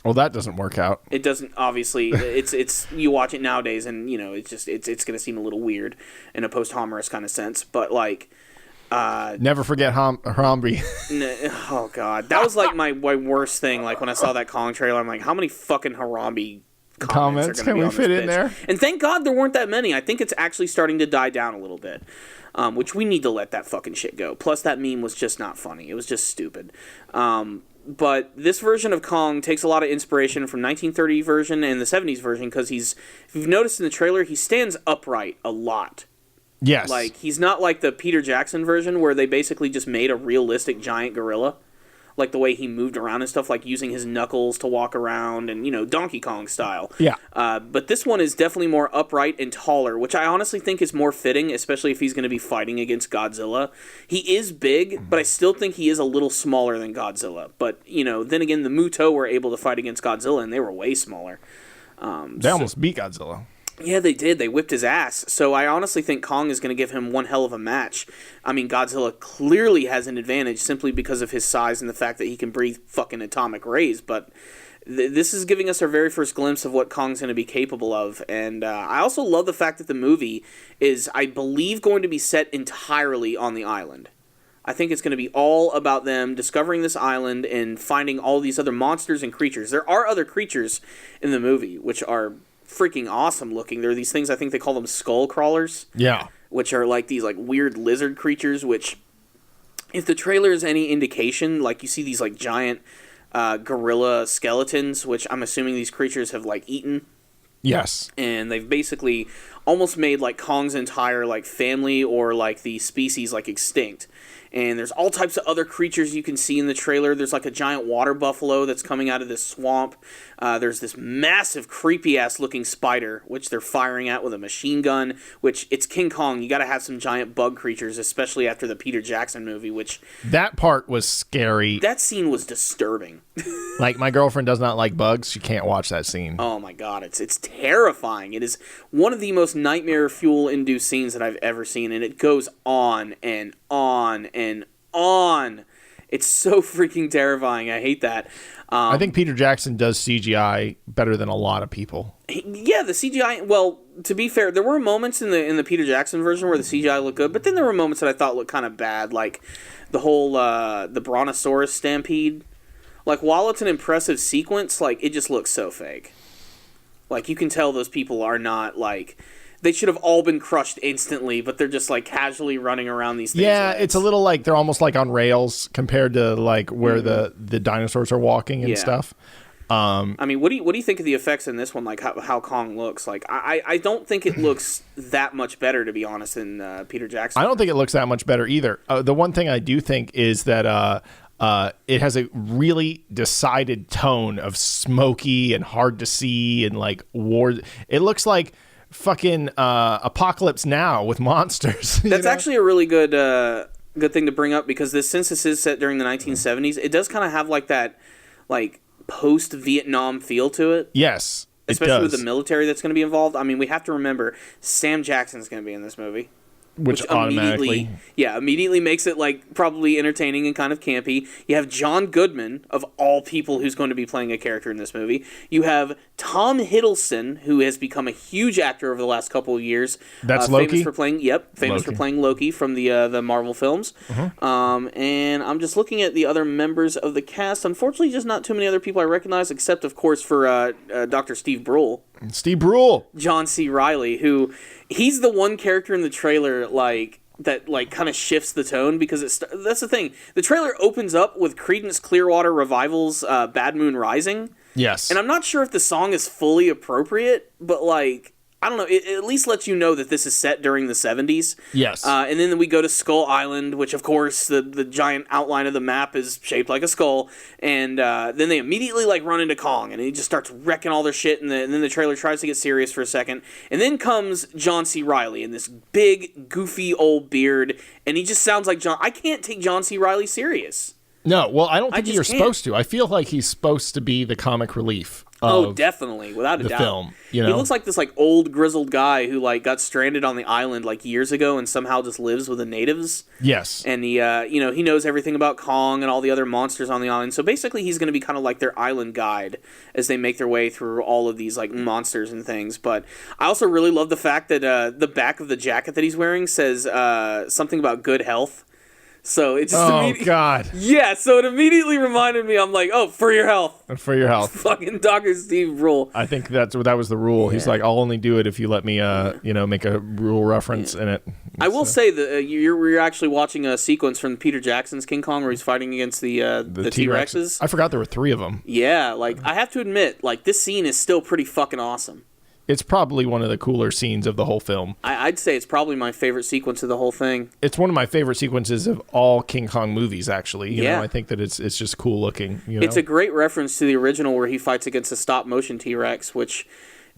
E: Well, that doesn't work out.
D: It doesn't, obviously. It's you watch it nowadays, and it's going to seem a little weird in a post-humorous kind of sense, but
E: never forget Harambe.
D: Oh god, that was my worst thing. When I saw that Kong trailer, I'm like, how many fucking Harambe comments
E: can we fit in there?
D: And thank God there weren't that many. I think it's actually starting to die down a little bit, which we need to let that fucking shit go. Plus, that meme was just not funny. It was just stupid. But this version of Kong takes a lot of inspiration from 1930 version and the 70s version because if you've noticed in the trailer, he stands upright a lot.
E: Yes.
D: Like, he's not like the Peter Jackson version where they basically just made a realistic giant gorilla. Like the way he moved around and stuff, like using his knuckles to walk around and, Donkey Kong style.
E: Yeah.
D: But this one is definitely more upright and taller, which I honestly think is more fitting, especially if he's going to be fighting against Godzilla. He is big, but I still think he is a little smaller than Godzilla. But, then again, the Muto were able to fight against Godzilla, and they were way smaller.
E: They almost beat Godzilla.
D: Yeah, they did. They whipped his ass. So I honestly think Kong is going to give him one hell of a match. I mean, Godzilla clearly has an advantage simply because of his size and the fact that he can breathe fucking atomic rays. But this is giving us our very first glimpse of what Kong's going to be capable of. And I also love the fact that the movie is, I believe, going to be set entirely on the island. I think it's going to be all about them discovering this island and finding all these other monsters and creatures. There are other creatures in the movie, which are freaking awesome looking. There are these things, I think they call them skull crawlers.
E: Yeah.
D: Which are like these like weird lizard creatures, which if the trailer is any indication, like you see these like giant gorilla skeletons, which I'm assuming these creatures have like eaten.
E: Yes.
D: And they've basically almost made like Kong's entire like family or like the species like extinct. And there's all types of other creatures you can see in the trailer. There's like a giant water buffalo that's coming out of this swamp. There's this massive, creepy-ass looking spider, which they're firing at with a machine gun, which it's King Kong. You got to have some giant bug creatures, especially after the Peter Jackson movie, which...
E: That part was scary.
D: That scene was disturbing.
E: Like, my girlfriend does not like bugs. She can't watch that scene.
D: Oh, my God. It's terrifying. It is one of the most nightmare fuel-induced scenes that I've ever seen, and it goes on and on and on. It's so freaking terrifying. I hate that.
E: I think Peter Jackson does CGI better than a lot of people.
D: Yeah, the CGI... Well, to be fair, there were moments in the Peter Jackson version where the CGI looked good, but then there were moments that I thought looked kind of bad, like the whole the Brontosaurus stampede. Like, while it's an impressive sequence, like, it just looks so fake. Like, you can tell those people are not, like... They should have all been crushed instantly, but they're just, like, casually running around these things.
E: Yeah, it's a little like they're almost like on rails compared to, like, where the dinosaurs are walking and stuff.
D: I mean, what do you think of the effects in this one? Like, how Kong looks? Like, I don't think it looks that much better, to be honest, than Peter Jackson.
E: I don't think it looks that much better either. The one thing I do think is that it has a really decided tone of smoky and hard to see and, like, war. It looks like fucking Apocalypse Now with monsters.
D: That's actually a really good thing to bring up, because since this is set during the 1970s, it does kind of have like that like post-Vietnam feel to it.
E: Yes,
D: especially with the military that's going to be involved. I mean, we have to remember Sam Jackson's going to be in this movie.
E: Which automatically...
D: immediately makes it, like, probably entertaining and kind of campy. You have John Goodman, of all people, who's going to be playing a character in this movie. You have Tom Hiddleston, who has become a huge actor over the last couple of years.
E: That's Loki?
D: Famous for playing Loki from the Marvel films. And I'm just looking at the other members of the cast. Unfortunately, just not too many other people I recognize, except, of course, for Dr. Steve Brule.
E: Steve Brule.
D: John C. Reilly, who... He's the one character in the trailer, like, that, like, kind of shifts the tone, because that's the thing. The trailer opens up with Creedence Clearwater Revival's Bad Moon Rising.
E: Yes.
D: And I'm not sure if the song is fully appropriate, but, like, I don't know. It at least lets you know that this is set during the 70s.
E: Yes.
D: And then we go to Skull Island, which, of course, the giant outline of the map is shaped like a skull. And then they immediately, like, run into Kong, and he just starts wrecking all their shit, and then the trailer tries to get serious for a second. And then comes John C. Reilly in this big, goofy old beard, and he just sounds like John... I can't take John C. Reilly serious.
E: No, well, I don't think you're supposed to. I feel like he's supposed to be the comic relief.
D: Oh, definitely, without a doubt.
E: Film, you know?
D: He looks like this like old grizzled guy who like got stranded on the island like years ago and somehow just lives with the natives.
E: Yes,
D: and he he knows everything about Kong and all the other monsters on the island. So basically, he's going to be kind of like their island guide as they make their way through all of these like monsters and things. But I also really love the fact that the back of the jacket that he's wearing says something about good health. So it just
E: God.
D: Yeah, so it immediately reminded me, I'm like, oh, for your health.
E: For your health.
D: Fucking Dr. Steve rule.
E: I think that was the rule. He's like, I'll only do it if you let me, make a rule reference in it.
D: I will say that you're actually watching a sequence from Peter Jackson's King Kong where he's fighting against the T-Rexes.
E: I forgot there were 3 of them.
D: Yeah, like, I have to admit, like, this scene is still pretty fucking awesome.
E: It's probably one of the cooler scenes of the whole film.
D: I'd say it's probably my favorite sequence of the whole thing.
E: It's one of my favorite sequences of all King Kong movies, actually. You know, I think that it's just cool looking.
D: It's a great reference to the original where he fights against a stop-motion T-Rex, which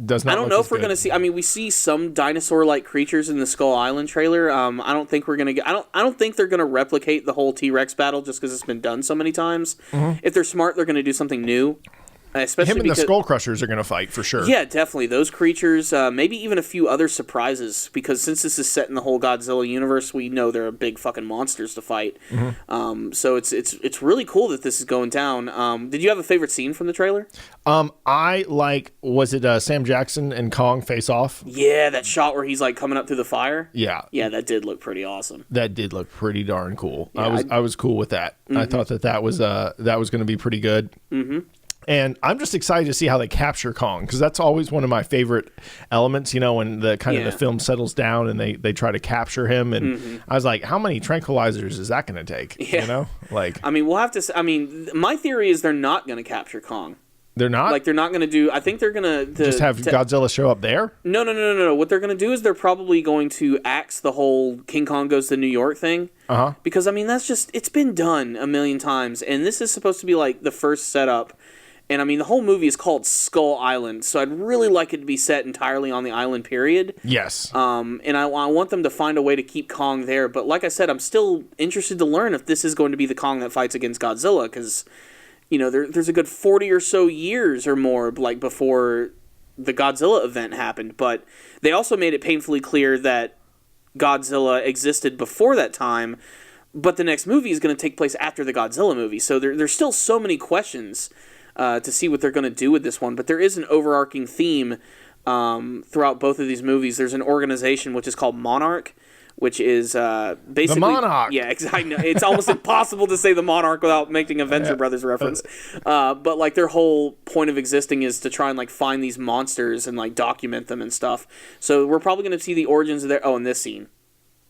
E: does not.
D: I don't know if we're going to see. I mean, we see some dinosaur-like creatures in the Skull Island trailer. I don't think we're going to get. I don't think they're going to replicate the whole T-Rex battle just because it's been done so many times. Mm-hmm. If they're smart, they're going to do something new. Especially
E: him and the Skull Crushers are going to fight for sure.
D: Yeah, definitely. Those creatures, maybe even a few other surprises, because since this is set in the whole Godzilla universe, we know there are big fucking monsters to fight. Mm-hmm. So it's really cool that this is going down. Did you have a favorite scene from the trailer?
E: Was it Sam Jackson and Kong face off?
D: Yeah, that shot where he's like coming up through the fire.
E: Yeah.
D: Yeah, that did look pretty awesome.
E: That did look pretty darn cool.
D: Yeah,
E: I was cool with that. Mm-hmm. I thought that was going to be pretty good. Mm-hmm. And I'm just excited to see how they capture Kong, because that's always one of my favorite elements, when the the film settles down and they try to capture him. And I was like, how many tranquilizers is that going to take?
D: Yeah. I mean, we'll have to. My theory is they're not going to capture Kong.
E: They're not?
D: Like, they're not going to do. I think they're going to
E: just have Godzilla show up there?
D: No. What they're going to do is they're probably going to axe the whole King Kong goes to New York thing.
E: Uh-huh.
D: Because, I mean, that's just. It's been done a million times. And this is supposed to be like the first setup. And, I mean, the whole movie is called Skull Island, so I'd really like it to be set entirely on the island, period.
E: Yes.
D: And I want them to find a way to keep Kong there. But like I said, I'm still interested to learn if this is going to be the Kong that fights against Godzilla, because, there's a good 40 or so years or more, like, before the Godzilla event happened. But they also made it painfully clear that Godzilla existed before that time, but the next movie is going to take place after the Godzilla movie. So there's still so many questions to see what they're going to do with this one. But there is an overarching theme throughout both of these movies. There's an organization which is called Monarch, which is basically...
E: The Monarch!
D: Yeah, exactly. It's almost impossible to say the Monarch without making a Venture Brothers reference. But, like, their whole point of existing is to try and, like, find these monsters and, like, document them and stuff. So we're probably going to see the origins of their... Oh, in this scene.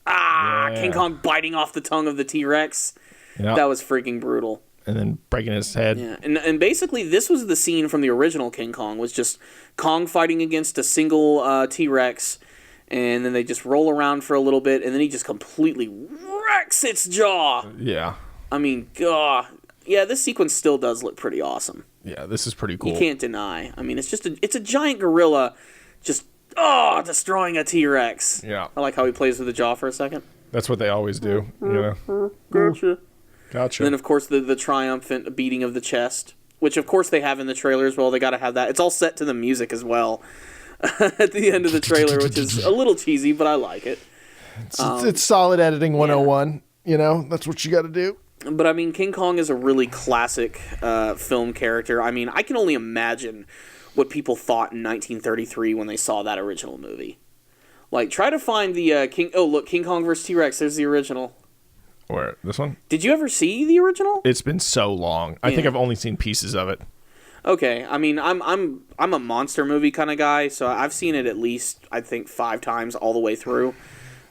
D: King Kong biting off the tongue of the T-Rex. Yep. That was freaking brutal.
E: And then breaking his head.
D: Yeah, and basically this was the scene from the original King Kong, was just Kong fighting against a single T-Rex, and then they just roll around for a little bit, and then he just completely wrecks its jaw.
E: Yeah.
D: I mean, God. Yeah, this sequence still does look pretty awesome.
E: Yeah, this is pretty cool.
D: You can't deny. I mean, it's a giant gorilla just, destroying a T-Rex.
E: Yeah.
D: I like how he plays with the jaw for a second.
E: That's what they always do,
D: Gotcha.
E: Gotcha.
D: And then, of course, the triumphant beating of the chest, which, of course, they have in the trailer as well. They got to have that. It's all set to the music as well at the end of the trailer, which is a little cheesy, but I like it.
E: It's solid editing 101. That's what you got to do.
D: But, I mean, King Kong is a really classic film character. I mean, I can only imagine what people thought in 1933 when they saw that original movie. Like, try to find the King... Oh, look, King Kong vs. T-Rex. There's the original.
E: Where? This one?
D: Did you ever see the original?
E: It's been so long. I think I've only seen pieces of it.
D: Okay, I mean, I'm a monster movie kind of guy, so I've seen it at least, I think, 5 times all the way through.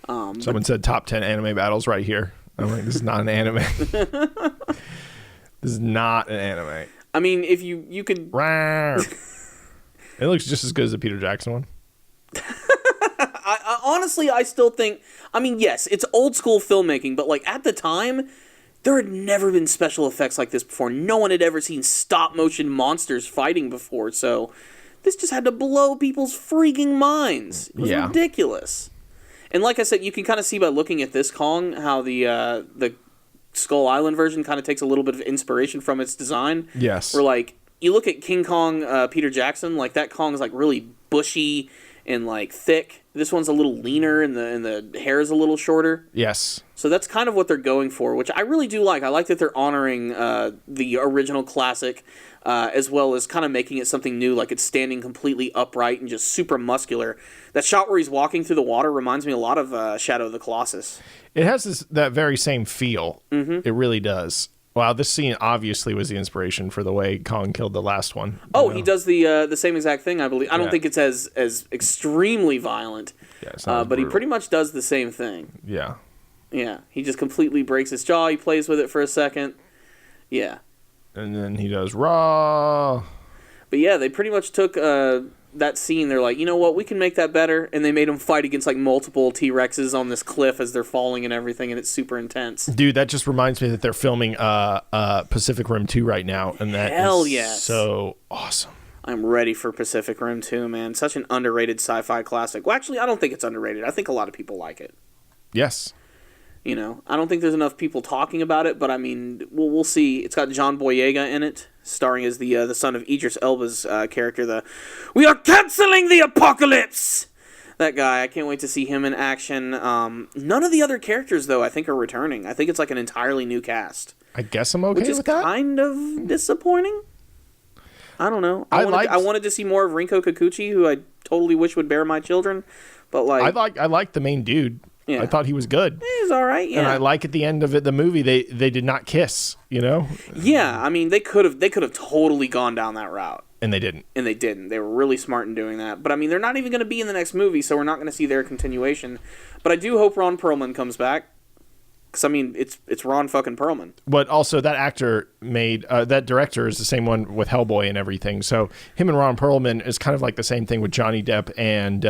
E: Someone said top 10 anime battles right here. I'm like, this is not an anime. This is not an anime.
D: I mean, if you could...
E: It looks just as good as the Peter Jackson one.
D: I honestly, I still think... I mean, yes, it's old school filmmaking, but, like, at the time, there had never been special effects like this before. No one had ever seen stop-motion monsters fighting before, so this just had to blow people's freaking minds. It was ridiculous. And like I said, you can kind of see by looking at this Kong how the Skull Island version kind of takes a little bit of inspiration from its design.
E: Yes.
D: Where, like, you look at King Kong, Peter Jackson, like, that Kong is, like, really bushy and like thick. This one's a little leaner, and the hair is a little shorter.
E: Yes.
D: So that's kind of what they're going for, which I really do like. I like that they're honoring the original classic, as well as kind of making it something new, like it's standing completely upright and just super muscular. That shot where he's walking through the water reminds me a lot of Shadow of the Colossus.
E: It has that very same feel. Mm-hmm. It really does. Wow, this scene obviously was the inspiration for the way Kong killed the last one.
D: Oh, he does the same exact thing, I believe. I don't think it's as extremely violent, but he pretty much does the same thing.
E: Yeah.
D: Yeah, he just completely breaks his jaw. He plays with it for a second. Yeah.
E: And then he does raw.
D: But yeah, they pretty much took that scene. They're like, you know what, we can make that better. And they made him fight against like multiple T-Rexes on this cliff as they're falling and everything, and it's super intense.
E: Dude, that just reminds me that they're filming Pacific Rim 2 right now, and that is so awesome.
D: I'm ready for Pacific Rim 2, man. Such an underrated sci-fi classic. Well, actually, I don't think it's underrated. I think a lot of people like it.
E: Yes.
D: You know, I don't think there's enough people talking about it, but I mean, we'll see. It's got John Boyega in it, starring as the son of Idris Elba's character. We are canceling the apocalypse. That guy, I can't wait to see him in action. None of the other characters, though, I think are returning. I think it's like an entirely new cast.
E: I guess I'm okay
D: with that. Which is kind of disappointing. I don't know. I wanted to see more of Rinko Kikuchi, who I totally wish would bear my children, but like
E: I like the main dude. Yeah. I thought he was good.
D: He's all right, yeah.
E: And I like at the end of the movie, they did not kiss, you know?
D: Yeah, I mean, they could have totally gone down that route.
E: And they didn't.
D: They were really smart in doing that. But I mean, they're not even going to be in the next movie, so we're not going to see their continuation. But I do hope Ron Perlman comes back. Because, I mean, it's Ron fucking Perlman.
E: But also, that actor that director is the same one with Hellboy and everything. So him and Ron Perlman is kind of like the same thing with Johnny Depp and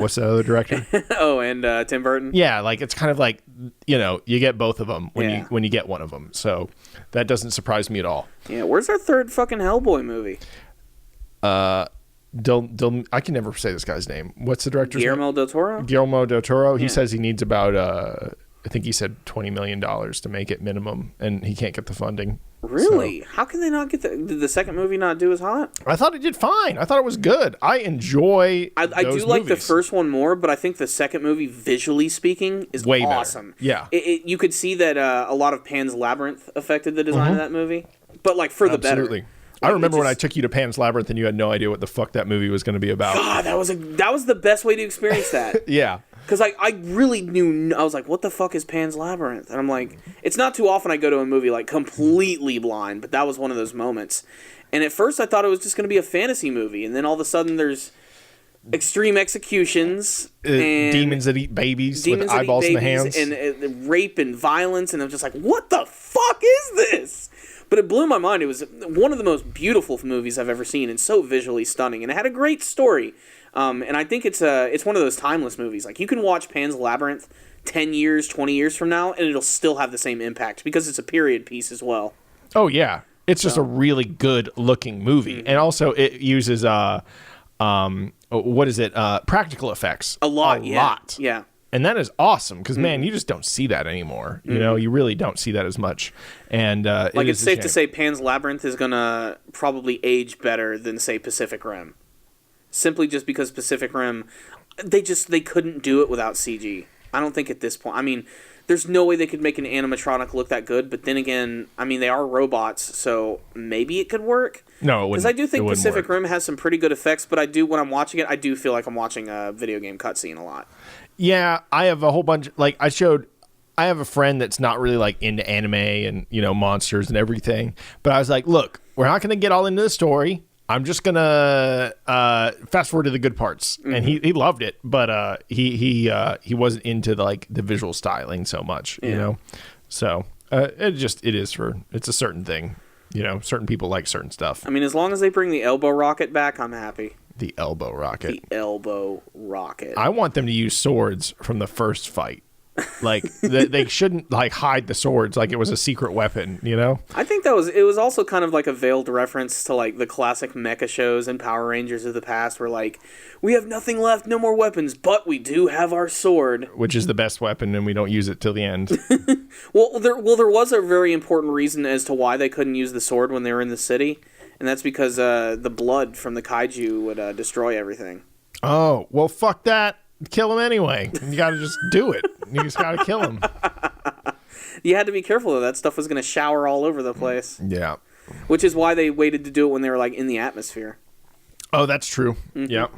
E: what's the other director?
D: and Tim Burton.
E: Yeah, like it's kind of like, you know, you get both of them when you get one of them. So that doesn't surprise me at all.
D: Yeah, where's our third fucking Hellboy movie?
E: I can never say this guy's name. What's the director's name?
D: Guillermo del Toro.
E: He says he needs about I think he said $20 million to make it minimum, and he can't get the funding.
D: Really? So, how can they not get did the second movie not do as hot?
E: I thought it did fine. I thought it was good. I enjoy
D: I do
E: movies.
D: Like the first one more, but I think the second movie, visually speaking, is
E: way
D: awesome.
E: Better. Yeah.
D: You could see that a lot of Pan's Labyrinth affected the design of that movie, but like for the better.
E: Absolutely. I remember when I took you to Pan's Labyrinth and you had no idea what the fuck that movie was going to be about.
D: God, that was the best way to experience that.
E: Yeah.
D: Because I really knew, I was like, what the fuck is Pan's Labyrinth? And I'm like, it's not too often I go to a movie like completely blind, but that was one of those moments. And at first I thought it was just going to be a fantasy movie, and then all of a sudden there's extreme executions and
E: demons that eat babies with eyeballs in the hands.
D: And rape and violence, and I'm just like, what the fuck is this? But it blew my mind. It was one of the most beautiful movies I've ever seen, and so visually stunning, and it had a great story. And I think it's one of those timeless movies. Like, you can watch Pan's Labyrinth 10 years, 20 years from now, and it'll still have the same impact because it's a period piece as well.
E: Oh, yeah. It's just a really good-looking movie. Mm-hmm. And also, it uses, practical effects.
D: A lot. Yeah.
E: And that is awesome because, man, you just don't see that anymore. You know, you really don't see that as much. And
D: it's safe to say Pan's Labyrinth is going to probably age better than, say, Pacific Rim. Simply just because Pacific Rim, they couldn't do it without CG. I don't think at this point. I mean, there's no way they could make an animatronic look that good. But then again, I mean, they are robots, so maybe it could work.
E: No, it wouldn't.
D: Because I do think Pacific Rim has some pretty good effects. But when I'm watching it, I do feel like I'm watching a video game cutscene a lot.
E: Yeah, I have a whole bunch. Like I have a friend that's not really like into anime and monsters and everything. But I was like, look, we're not going to get all into the story. I'm just gonna fast forward to the good parts, and he loved it, but he wasn't into the visual styling so much, you know. So it's a certain thing, Certain people like certain stuff.
D: I mean, as long as they bring the elbow rocket back, I'm happy.
E: The elbow rocket.
D: I
E: want them to use swords from the first fight. Like they shouldn't hide the swords like it was a secret weapon,
D: I think it was also kind of like a veiled reference to the classic mecha shows and Power Rangers of the past, where we have nothing left, no more weapons, but we do have our sword,
E: which is the best weapon, and we don't use it till the end.
D: Well, there was a very important reason as to why they couldn't use the sword when they were in the city, and that's because the blood from the kaiju would destroy everything.
E: Oh, well, fuck that. Kill him anyway. You got to just do it. You just got to kill him.
D: You had to be careful, though. That stuff was going to shower all over the place.
E: Yeah.
D: Which is why they waited to do it when they were, like, in the atmosphere.
E: Oh, that's true. Mm-hmm. Yep.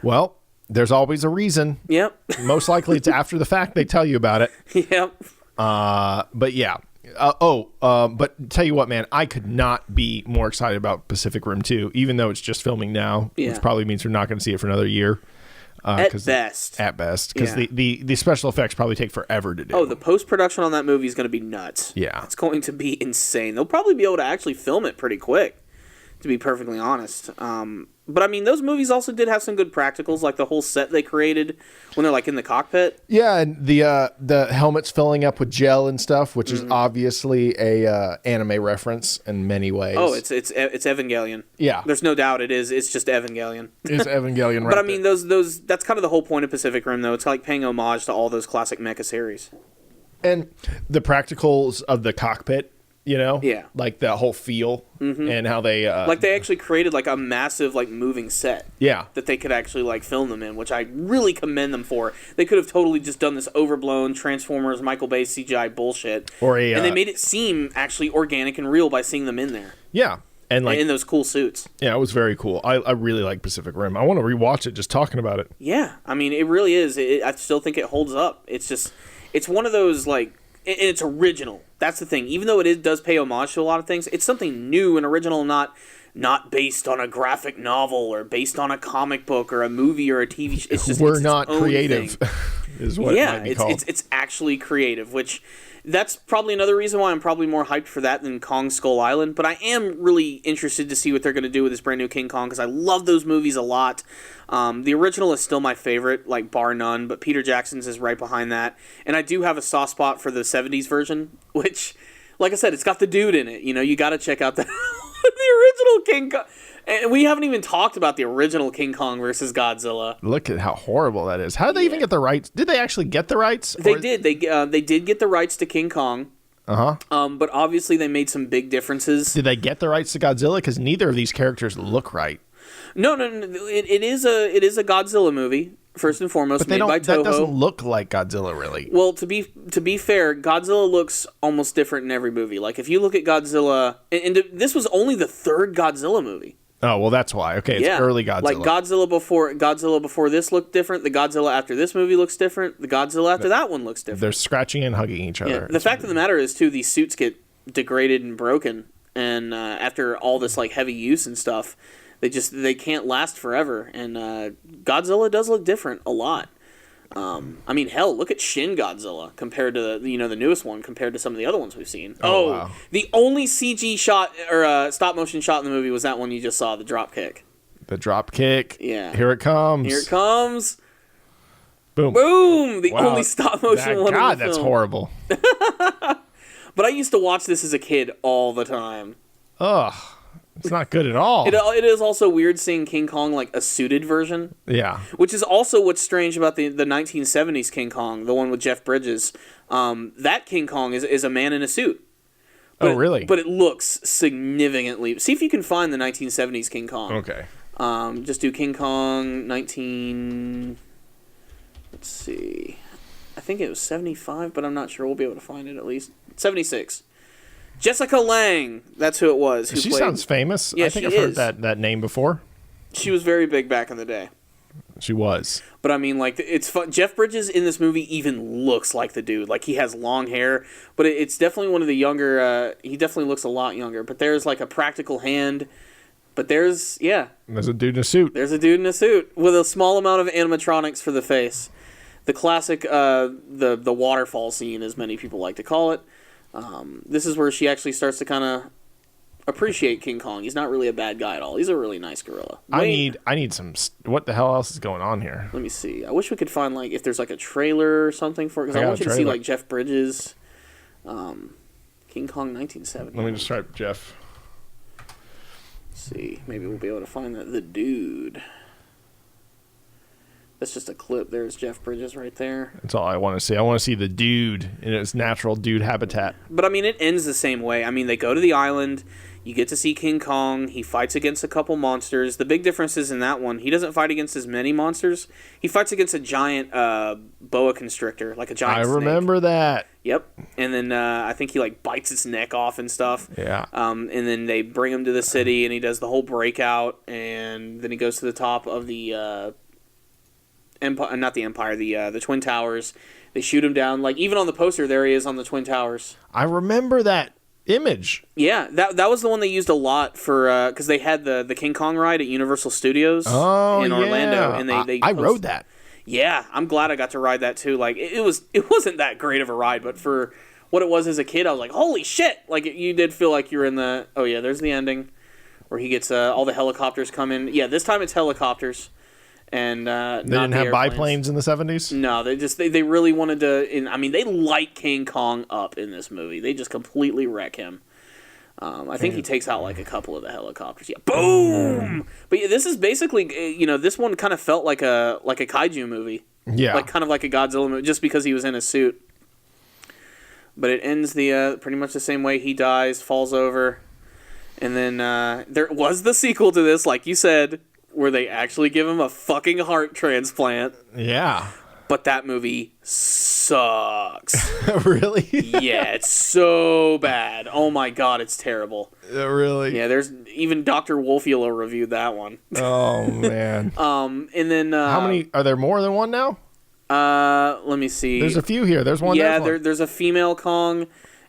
E: Well, there's always a reason.
D: Yep.
E: Most likely it's after the fact they tell you about it.
D: Yep.
E: But yeah. But tell you what, man, I could not be more excited about Pacific Rim 2, even though it's just filming now, which probably means we're not going to see it for another year.
D: At best.
E: At best. Because the special effects probably take forever to do.
D: Oh, the post-production on that movie is going to be nuts.
E: Yeah.
D: It's going to be insane. They'll probably be able to actually film it pretty quick, to be perfectly honest. But, I mean, those movies also did have some good practicals, like the whole set they created when they're, like, in the cockpit.
E: Yeah, and the helmets filling up with gel and stuff, which is obviously a anime reference in many ways.
D: Oh, it's Evangelion.
E: Yeah.
D: There's no doubt it is. It's just Evangelion.
E: It's Evangelion, right?
D: But, I mean, those that's kind of the whole point of Pacific Rim, though. It's like paying homage to all those classic mecha series.
E: And the practicals of the cockpit, you know?
D: Yeah.
E: Like the whole feel and how they...
D: like they actually created like a massive like moving set.
E: Yeah.
D: That they could actually like film them in, which I really commend them for. They could have totally just done this overblown Transformers, Michael Bay CGI bullshit. And they made it seem actually organic and real by seeing them in there.
E: Yeah. And like
D: in those cool suits.
E: Yeah, it was very cool. I really like Pacific Rim. I want to rewatch it just talking about it.
D: Yeah. I mean, it really is. I still think it holds up. It's just... It's one of those like... And it's original. That's the thing. Even though it does pay homage to a lot of things, it's something new and original, not based on a graphic novel or based on a comic book or a movie or a TV show. It's just
E: we're not creative, is what it might be called.
D: It's actually creative, which that's probably another reason why I'm probably more hyped for that than Kong Skull Island. But I am really interested to see what they're going to do with this brand new King Kong because I love those movies a lot. The original is still my favorite, like bar none, but Peter Jackson's is right behind that. And I do have a soft spot for the 70s version, which, like I said, it's got the dude in it. You know, you got to check out the original King Kong. And we haven't even talked about the original King Kong versus Godzilla.
E: Look at how horrible that is. How did they even get the rights? Did they actually get the rights?
D: They did. They did get the rights to King Kong.
E: Uh-huh.
D: But obviously they made some big differences.
E: Did they get the rights to Godzilla? Because neither of these characters look right.
D: No. It is a Godzilla movie, first and foremost,
E: but
D: made by Toho.
E: That doesn't look like Godzilla, really.
D: Well, to be fair, Godzilla looks almost different in every movie. Like, if you look at Godzilla... And this was only the third Godzilla movie.
E: Oh, well, that's why. Okay, it's early Godzilla.
D: Like, Godzilla before this looked different. The Godzilla after this movie looks different. The Godzilla after that one looks different.
E: They're scratching and hugging each other.
D: Yeah. The fact of the matter is, too, these suits get degraded and broken. And after all this, like, heavy use and stuff, they can't last forever. And Godzilla does look different a lot. I mean, hell, look at Shin Godzilla compared to the newest one compared to some of the other ones we've seen.
E: Wow.
D: The only CG shot or stop motion shot in the movie was that one you just saw, the drop kick.
E: The drop kick.
D: Yeah.
E: Here it comes.
D: Here it comes.
E: Boom.
D: Boom. The only stop motion one.
E: God,
D: in the
E: that's
D: film.
E: horrible.
D: But I used to watch this as a kid all the time.
E: Ugh. It's not good at all.
D: It is also weird seeing King Kong like a suited version.
E: Yeah.
D: Which is also what's strange about the 1970s King Kong, the one with Jeff Bridges. That King Kong is a man in a suit. But
E: really?
D: But it looks significantly... See if you can find the 1970s King Kong.
E: Okay.
D: Just do King Kong 19... Let's see. I think it was 75, but I'm not sure. We'll be able to find it at least. 76. Jessica Lange, that's who it was.
E: She sounds famous.
D: Yeah,
E: I think I've heard that name before.
D: She was very big back in the day.
E: She was.
D: But I mean, like, it's fun. Jeff Bridges in this movie even looks like the dude. Like, he has long hair, but it's definitely one of the younger. He definitely looks a lot younger. But there's like a practical hand. But there's a
E: dude in a suit.
D: There's a dude in a suit with a small amount of animatronics for the face. The classic, the waterfall scene, as many people like to call it. This is where she actually starts to kind of appreciate King Kong. He's not really a bad guy at all. He's a really nice gorilla.
E: I need some... What the hell else is going on here?
D: Let me see. I wish we could find, like, if there's, like, a trailer or something for it. Because I want you to see, like, Jeff Bridges. King Kong 1970.
E: Let me just type Jeff.
D: Let's see. Maybe we'll be able to find the dude. That's just a clip. There's Jeff Bridges right there.
E: That's all I want to see. I want to see the dude in its natural dude habitat.
D: But, I mean, it ends the same way. I mean, they go to the island. You get to see King Kong. He fights against a couple monsters. The big difference is in that one, he doesn't fight against as many monsters. He fights against a giant boa constrictor, like a giant snake.
E: I remember that.
D: Yep. And then I think he, like, bites its neck off and stuff.
E: Yeah.
D: And then they bring him to the city, and he does the whole breakout. And then he goes to the top of the... Empire, not the Empire, the Twin Towers. They shoot him down. Like, even on the poster, there he is on the Twin Towers.
E: I remember that image.
D: Yeah, that was the one they used a lot for, because they had the King Kong ride at Universal Studios in Orlando. And
E: I rode that.
D: Yeah, I'm glad I got to ride that too. Like, it wasn't that great of a ride, but for what it was as a kid, I was like, holy shit! Like, you did feel like you were in the, oh yeah, there's the ending, where he gets, all the helicopters come in. Yeah, this time it's helicopters. And
E: they didn't have biplanes in the 70s?
D: No, they really wanted to. I mean, they light King Kong up in this movie. They just completely wreck him. I think he takes out like a couple of the helicopters. Yeah, boom! But yeah, this is basically, this one kind of felt like a kaiju movie.
E: Yeah,
D: like kind of like a Godzilla movie, just because he was in a suit. But it ends pretty much the same way. He dies, falls over, and then there was the sequel to this, like you said, where they actually give him a fucking heart transplant.
E: Yeah.
D: But that movie sucks.
E: Really?
D: Yeah, it's so bad. Oh my god, it's terrible.
E: Really?
D: Yeah, there's even Dr. Wolfula reviewed that one.
E: Oh man.
D: And then
E: how many are there? More than one now?
D: Let me see.
E: There's a few here. There's one.
D: Yeah, there's a female Kong,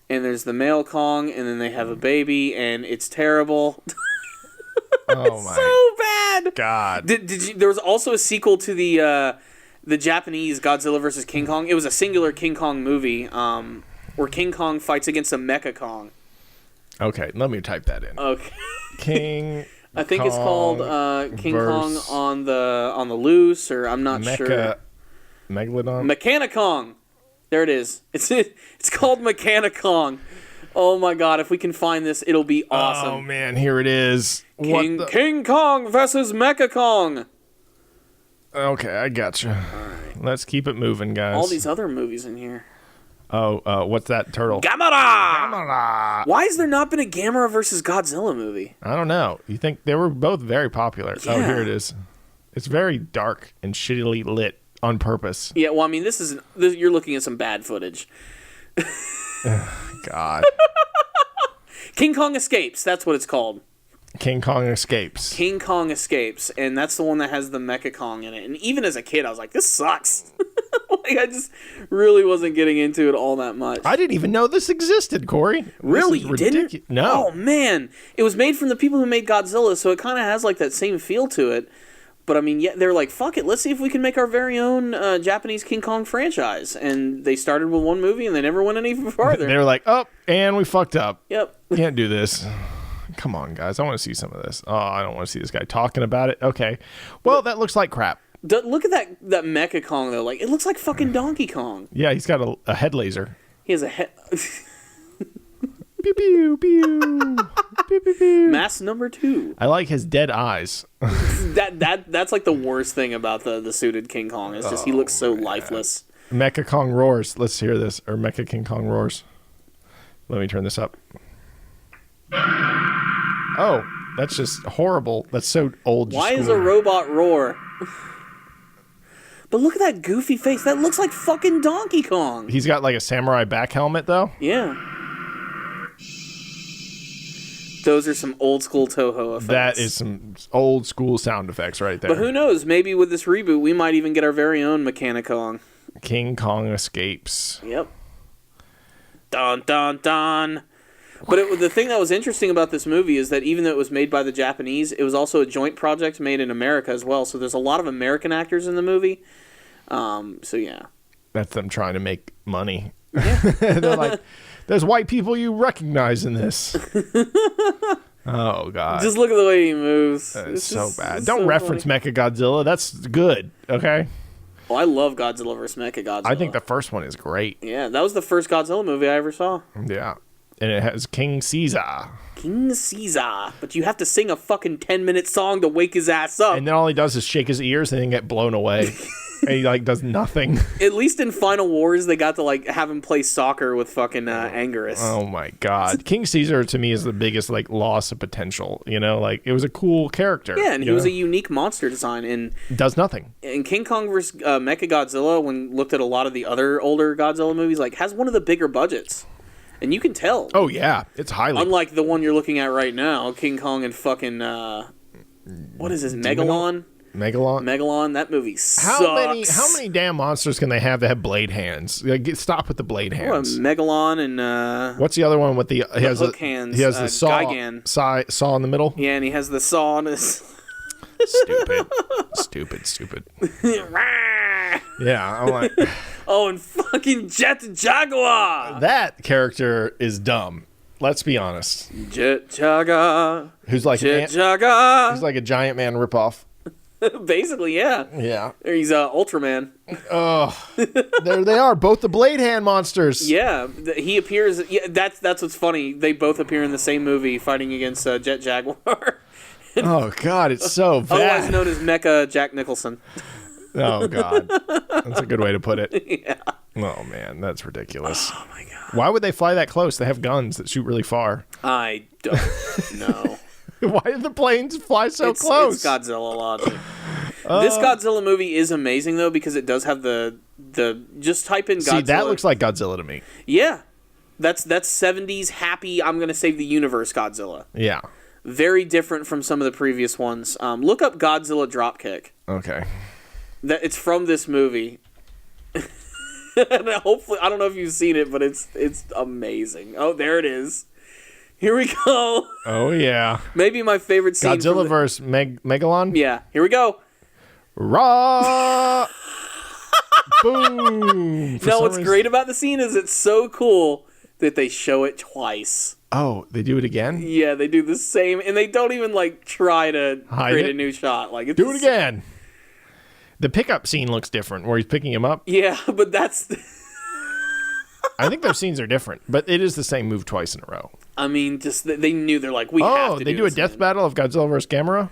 D: and there's the male Kong, and then they have a baby, and it's terrible.
E: Oh my
D: so bad.
E: God.
D: Did you? There was also a sequel to the Japanese Godzilla vs. King Kong. It was a singular King Kong movie, where King Kong fights against a Mecha Kong.
E: Okay, let me type that in.
D: Okay.
E: King.
D: I think it's called King Kong on the loose, or I'm not sure.
E: Megalodon.
D: Mechanicong. There it is. It's called Mechanicong. Oh my god! If we can find this, it'll be awesome.
E: Oh man, here it is.
D: King Kong versus Mecha Kong.
E: Okay, I gotcha. Right. Let's keep it moving, guys.
D: All these other movies in here.
E: Oh, what's that turtle?
D: Gamera! Why has there not been a Gamera versus Godzilla movie?
E: I don't know. You think they were both very popular? Yeah. Oh, here it is. It's very dark and shittily lit on purpose.
D: Yeah, well, I mean, you're looking at some bad footage.
E: God.
D: King Kong Escapes. That's what it's called.
E: King Kong Escapes.
D: King Kong Escapes, and that's the one that has the Mecha Kong in it. And even as a kid, I was like, this sucks. Like, I just really wasn't getting into it all that much.
E: I didn't even know this existed, Corey.
D: Really? You didn't?
E: No.
D: Oh, man. It was made from the people who made Godzilla, so it kind of has like that same feel to it. But, I mean, yeah, they're like, fuck it, let's see if we can make our very own Japanese King Kong franchise. And they started with one movie, and they never went any farther.
E: They were like, oh, and we fucked up.
D: Yep.
E: Can't do this. Come on, guys. I want to see some of this. Oh, I don't want to see this guy talking about it. Okay. Well, that looks like crap.
D: Look at that Mecha Kong, though. Like, it looks like fucking Donkey Kong.
E: Yeah, he's got a head laser.
D: He has a head...
E: Pew, pew, pew. Pew, pew, pew.
D: Mass number 2.
E: I like his dead eyes.
D: That's like the worst thing about the suited King Kong. It's just he looks so lifeless.
E: Mecha Kong roars. Let's hear this. Or Mecha King Kong roars. Let me turn this up. Oh, that's just horrible. That's so old.
D: Why is a robot roar? But look at that goofy face. That looks like fucking Donkey Kong.
E: He's got like a samurai back helmet, though.
D: Yeah. Those are some old school Toho effects.
E: That is some old school sound effects right there.
D: But who knows? Maybe with this reboot, we might even get our very own Mechanicong.
E: King Kong Escapes.
D: Yep. Dun, dun, dun. But the thing that was interesting about this movie is that even though it was made by the Japanese, it was also a joint project made in America as well. So there's a lot of American actors in the movie. So yeah.
E: That's them trying to make money.
D: Yeah.
E: They're like, there's white people you recognize in this. Oh, God.
D: Just look at the way he moves.
E: It's so bad. Don't reference Mechagodzilla. That's good, okay?
D: Oh, I love Godzilla vs. Mechagodzilla.
E: I think the first one is great.
D: Yeah, that was the first Godzilla movie I ever saw.
E: Yeah. And it has King Caesar.
D: King Caesar. But you have to sing a fucking 10-minute song to wake his ass up.
E: And then all he does is shake his ears and then get blown away. And he like does nothing.
D: At least in Final Wars, they got to like have him play soccer with fucking Anguirus.
E: Oh my god, King Caesar to me is the biggest like loss of potential. You know, like it was a cool character.
D: Yeah, and he was a unique monster design, and
E: does nothing.
D: And King Kong vs. Mechagodzilla, when looked at a lot of the other older Godzilla movies, like has one of the bigger budgets, and you can tell.
E: Oh yeah, it's highly
D: unlike the one you're looking at right now, King Kong and fucking what is this, Megalon? Megalon, that movie sucks.
E: How many damn monsters can they have that have blade hands? Like, stop with the blade hands.
D: Megalon and
E: what's the other one with the
D: hook hands?
E: He has the saw in the middle.
D: Yeah, and he has the saw on his.
E: Stupid. Yeah, I'm like.
D: Oh, and fucking Jet Jaguar.
E: That character is dumb. Let's be honest.
D: Jet Jaguar.
E: Who's like
D: Jaguar.
E: He's like a Giant Man ripoff.
D: Basically, yeah.
E: Yeah.
D: He's Ultraman.
E: Oh, there they are, both the blade hand monsters.
D: Yeah, he appears. Yeah, that's what's funny. They both appear in the same movie, fighting against Jet Jaguar.
E: Oh God, it's so bad.
D: Otherwise known as Mecha Jack Nicholson.
E: Oh God, that's a good way to put it.
D: Yeah.
E: Oh man, that's ridiculous.
D: Oh my God.
E: Why would they fly that close? They have guns that shoot really far.
D: I don't know.
E: Why did the planes fly so close?
D: It's Godzilla logic. This Godzilla movie is amazing though, because it does have the just type in Godzilla.
E: See, that looks like Godzilla to me.
D: Yeah, that's 70s happy. I'm gonna save the universe Godzilla.
E: Yeah.
D: Very different from some of the previous ones. Look up Godzilla Dropkick.
E: Okay.
D: It's from this movie. And hopefully, I don't know if you've seen it, but it's amazing. Oh, there it is. Here we go.
E: Oh yeah.
D: Maybe my favorite scene.
E: Godzilla vs. Megalon.
D: Yeah. Here we go.
E: Raw. Boom.
D: No, what's great about the scene is it's so cool that they show it twice.
E: Oh, they do it again?
D: Yeah, they do the same, and they don't even like try to create a new shot. Like,
E: do it again. The pickup scene looks different, where he's picking him up.
D: Yeah, but that's.
E: I think their scenes are different, but it is the same move twice in a row.
D: I mean, just they knew they're like, we have to.
E: They do a death battle of Godzilla vs. Gamera.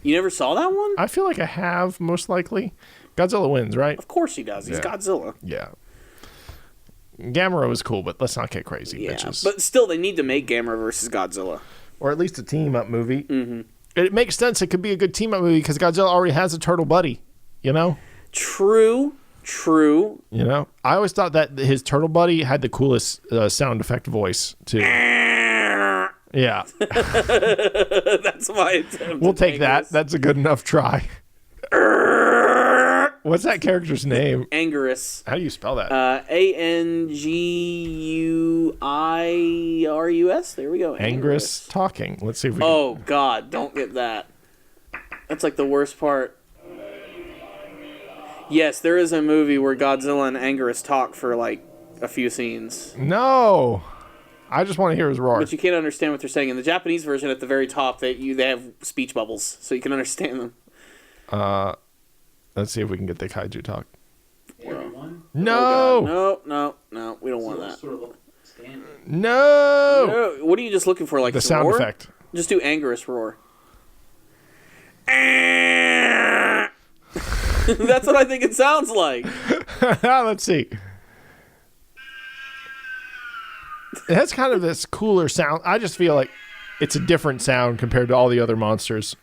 D: You never saw that one?
E: I feel like I have, most likely. Godzilla wins, right?
D: Of course he does. He's Godzilla.
E: Yeah. Gamera was cool, but let's not get crazy, bitches.
D: But still, they need to make Gamera versus Godzilla.
E: Or at least a team-up movie.
D: Mm-hmm.
E: It makes sense. It could be a good team-up movie because Godzilla already has a turtle buddy, you know?
D: True.
E: You know? I always thought that his turtle buddy had the coolest sound effect voice, too. Yeah.
D: That's why
E: we'll take that. That's a good enough try. What's that character's name?
D: Anguirus.
E: How do you spell that?
D: Anguirus. There we go.
E: Anguirus talking. Let's see if we can...
D: Oh, God. Don't get that. That's like the worst part. Yes, there is a movie where Godzilla and Anguirus talk for like a few scenes.
E: No. I just want to hear his roar.
D: But you can't understand what they're saying. In the Japanese version, at the very top, they have speech bubbles, so you can understand them.
E: Let's see if we can get the kaiju talk.
D: No! No, we don't want that.
E: No!
D: What are you just looking for, like
E: the sound
D: roar?
E: effect?
D: Just do Anguirus roar. That's what I think it sounds like.
E: Let's see. It has kind of this cooler sound. I just feel like it's a different sound compared to all the other monsters.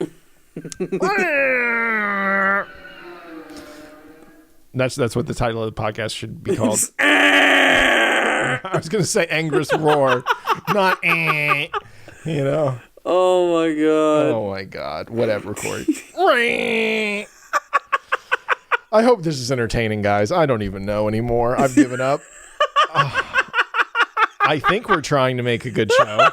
E: That's what the title of the podcast should be called. I was going to say Anguirus roar, not you know.
D: Oh my god.
E: Oh my god. Whatever, Corey. I hope this is entertaining, guys. I don't even know anymore. I've given up. I think we're trying to make a good show.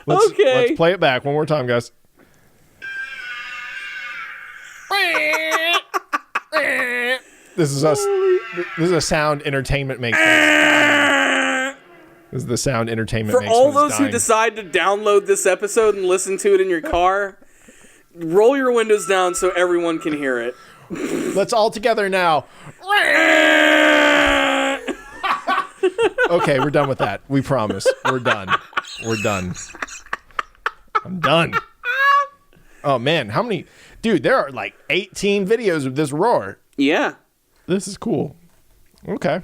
E: Let's play it back one more time, guys. This is us. This is a sound entertainment makes. This is the sound entertainment
D: for
E: makes
D: all those who decide to download this episode and listen to it in your car. Roll your windows down so everyone can hear it.
E: Let's all together now. Okay, we're done with that. We promise. We're done. We're done. I'm done. Oh man, how many? Dude, there are like 18 videos of this roar.
D: Yeah.
E: This is cool. Okay.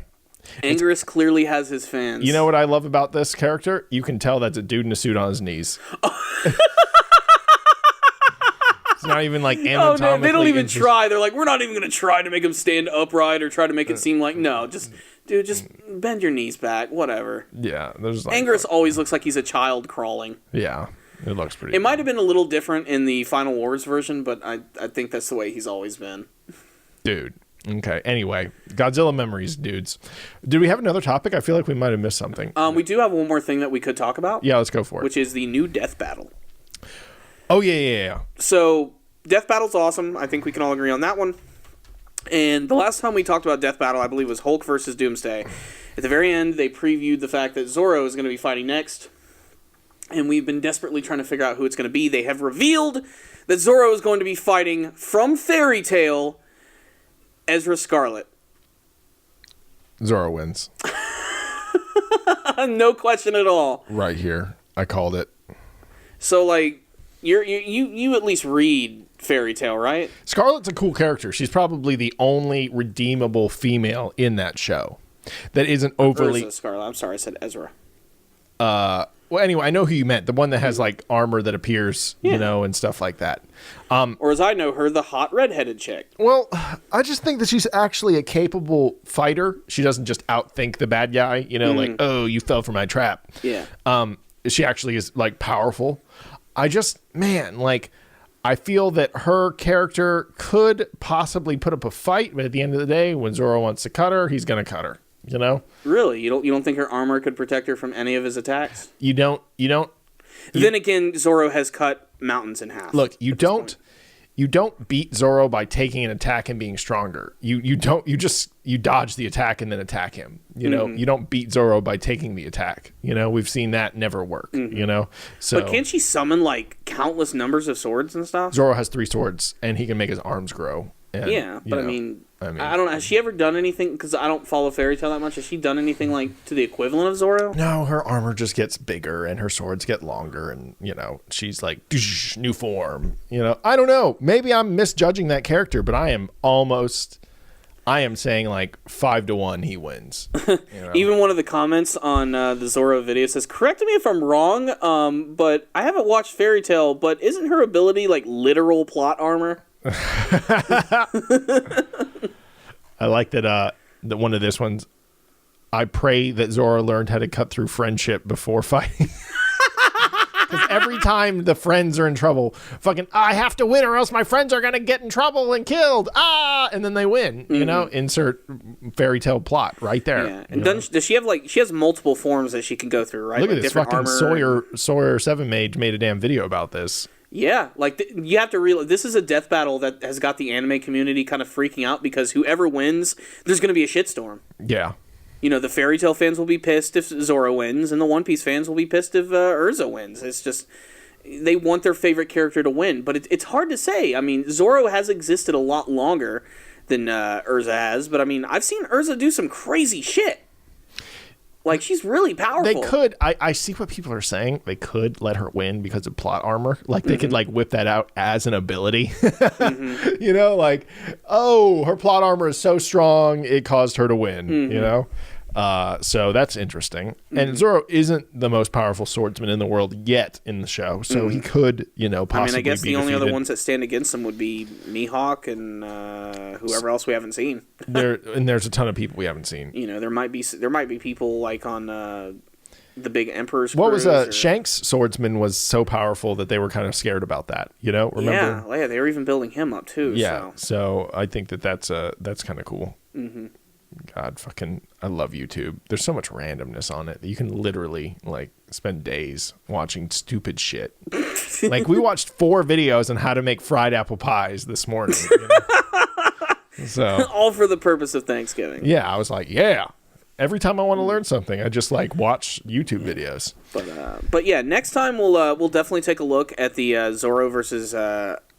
D: Anguirus clearly has his fans.
E: You know what I love about this character? You can tell that's a dude in a suit on his knees. It's not even like anatomically.
D: Oh, no, they don't even try. They're like, we're not even going to try to make him stand upright or try to make it seem like, no, just bend your knees back, whatever.
E: Yeah. There's like
D: Anguirus always looks like he's a child crawling.
E: Yeah. It looks pretty
D: It might have been a little different in the Final Wars version, but I think that's the way he's always been.
E: Dude. Okay. Anyway, Godzilla memories, dudes. Did we have another topic? I feel like we might have missed something.
D: We do have one more thing that we could talk about.
E: Yeah, let's go for it.
D: Which is the new Death Battle.
E: Oh, yeah.
D: So, Death Battle's awesome. I think we can all agree on that one. And the last time we talked about Death Battle, I believe, was Hulk versus Doomsday. At the very end, they previewed the fact that Zorro is going to be fighting next. And we've been desperately trying to figure out who it's going to be. They have revealed that Zorro is going to be fighting from Fairy Tail, Ezra Scarlet.
E: Zorro wins.
D: No question at all.
E: Right here. I called it.
D: So, like, you at least read Fairy Tail, right?
E: Scarlet's a cool character. She's probably the only redeemable female in that show that isn't overly...
D: Urza Scarlet. I'm sorry, I said Ezra.
E: Well, anyway, I know who you meant. The one that has, like, armor that appears, you know, and stuff like that.
D: Or as I know her, the hot redheaded chick.
E: Well, I just think that she's actually a capable fighter. She doesn't just outthink the bad guy, you know, like, oh, you fell for my trap.
D: Yeah.
E: She actually is, like, powerful. I feel that her character could possibly put up a fight, but at the end of the day, when Zorro wants to cut her, he's going to cut her, you know?
D: Really? You don't think her armor could protect her from any of his attacks?
E: You don't.
D: Then again, Zorro has cut mountains in half.
E: Look, you don't beat Zorro by taking an attack and being stronger. You dodge the attack and then attack him. You know, you don't beat Zorro by taking the attack. You know, we've seen that never work, you know? So
D: but can't she summon like countless numbers of swords and stuff?
E: Zorro has 3 swords and he can make his arms grow. And,
D: yeah, but
E: you know,
D: I mean, I don't know. Has she ever done anything? Because I don't follow Fairy Tail that much. Has she done anything like to the equivalent of Zorro?
E: No, her armor just gets bigger and her swords get longer, and you know she's like new form. You know, I don't know. Maybe I'm misjudging that character, but I am saying like 5-1 he wins. You know?
D: Even one of the comments on the Zorro video says, "Correct me if I'm wrong, but I haven't watched Fairy Tail. But isn't her ability like literal plot armor?"
E: I like that one of this ones. I pray that Zorro learned how to cut through friendship before fighting. Because every time the friends are in trouble, fucking, I have to win or else my friends are going to get in trouble and killed. And then they win, you know, insert Fairy Tale plot right there.
D: Yeah. And does she have she has multiple forms that she can go through, right?
E: Look at
D: like
E: this fucking Sawyer 7 made a damn video about this.
D: Yeah, like you have to realize this is a death battle that has got the anime community kind of freaking out because whoever wins, there's going to be a shitstorm.
E: Yeah.
D: You know, the Fairy Tail fans will be pissed if Zorro wins, and the One Piece fans will be pissed if Urza wins. It's just, they want their favorite character to win, but it's hard to say. I mean, Zorro has existed a lot longer than Urza has, but I mean, I've seen Urza do some crazy shit. Like, she's really powerful.
E: They could. I see what people are saying. They could let her win because of plot armor. Like, they could, like, whip that out as an ability. You know, like, oh, her plot armor is so strong, it caused her to win, you know? So that's interesting. And Zorro isn't the most powerful swordsman in the world yet in the show, so he could, you know, possibly be
D: I guess the only
E: defeated.
D: other ones that stand against him would be Mihawk and whoever else we haven't seen.
E: There's a ton of people we haven't seen.
D: You know, there might be people like on the big Emperor's
E: What was
D: Cruise
E: Shank's swordsman was so powerful that they were kind of scared about that, you know? Remember?
D: Yeah, they were even building him up too.
E: Yeah, so I think that's kind of cool. God, fucking, I love YouTube. There's so much randomness on it that you can literally, like, spend days watching stupid shit. Like, we watched 4 videos on how to make fried apple pies this morning. You know? So
D: all for the purpose of Thanksgiving.
E: Yeah, I was like, yeah. Every time I want to learn something, I just, like, watch YouTube videos.
D: But yeah, next time we'll definitely take a look at the Zorro versus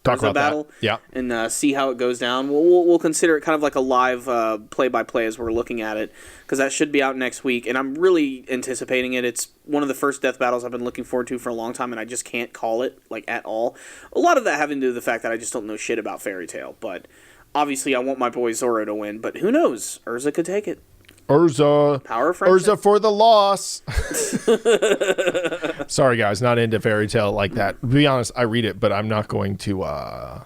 E: talk about
D: battle.
E: that. Yeah.
D: And see how it goes down. We'll consider it kind of like a live play-by-play as we're looking at it, because that should be out next week, and I'm really anticipating it. It's one of the first death battles I've been looking forward to for a long time, and I just can't call it, like, at all. A lot of that having to do with the fact that I just don't know shit about Fairy Tail, but obviously I want my boy Zoro to win, but who knows? Urza could take it.
E: Urza.
D: Power of friendship.
E: Urza for the loss. Sorry, guys, not into Fairy Tail like that. To be honest, I read it, but I'm not going to, I'm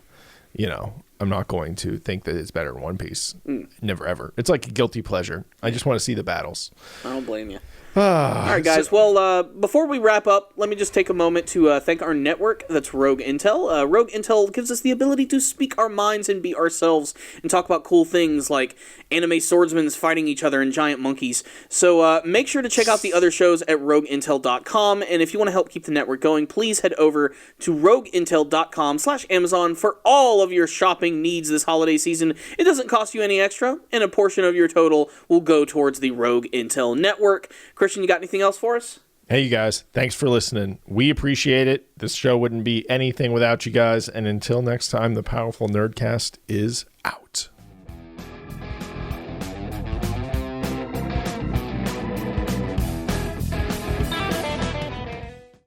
E: not going to think that it's better than One Piece. Never, ever. It's like a guilty pleasure. I just want to see the battles.
D: I don't blame you. All right, guys. Well, before we wrap up, let me just take a moment to thank our network. That's Rogue Intel. Rogue Intel gives us the ability to speak our minds and be ourselves and talk about cool things like anime swordsmen fighting each other and giant monkeys. So make sure to check out the other shows at rogueintel.com. And if you want to help keep the network going, please head over to rogueintel.com/Amazon for all of your shopping needs this holiday season. It doesn't cost you any extra, and a portion of your total will go towards the Rogue Intel network. Christian, you got anything else for us?
E: Hey, you guys. Thanks for listening. We appreciate it. This show wouldn't be anything without you guys. And until next time, the Powerful Nerdcast is out.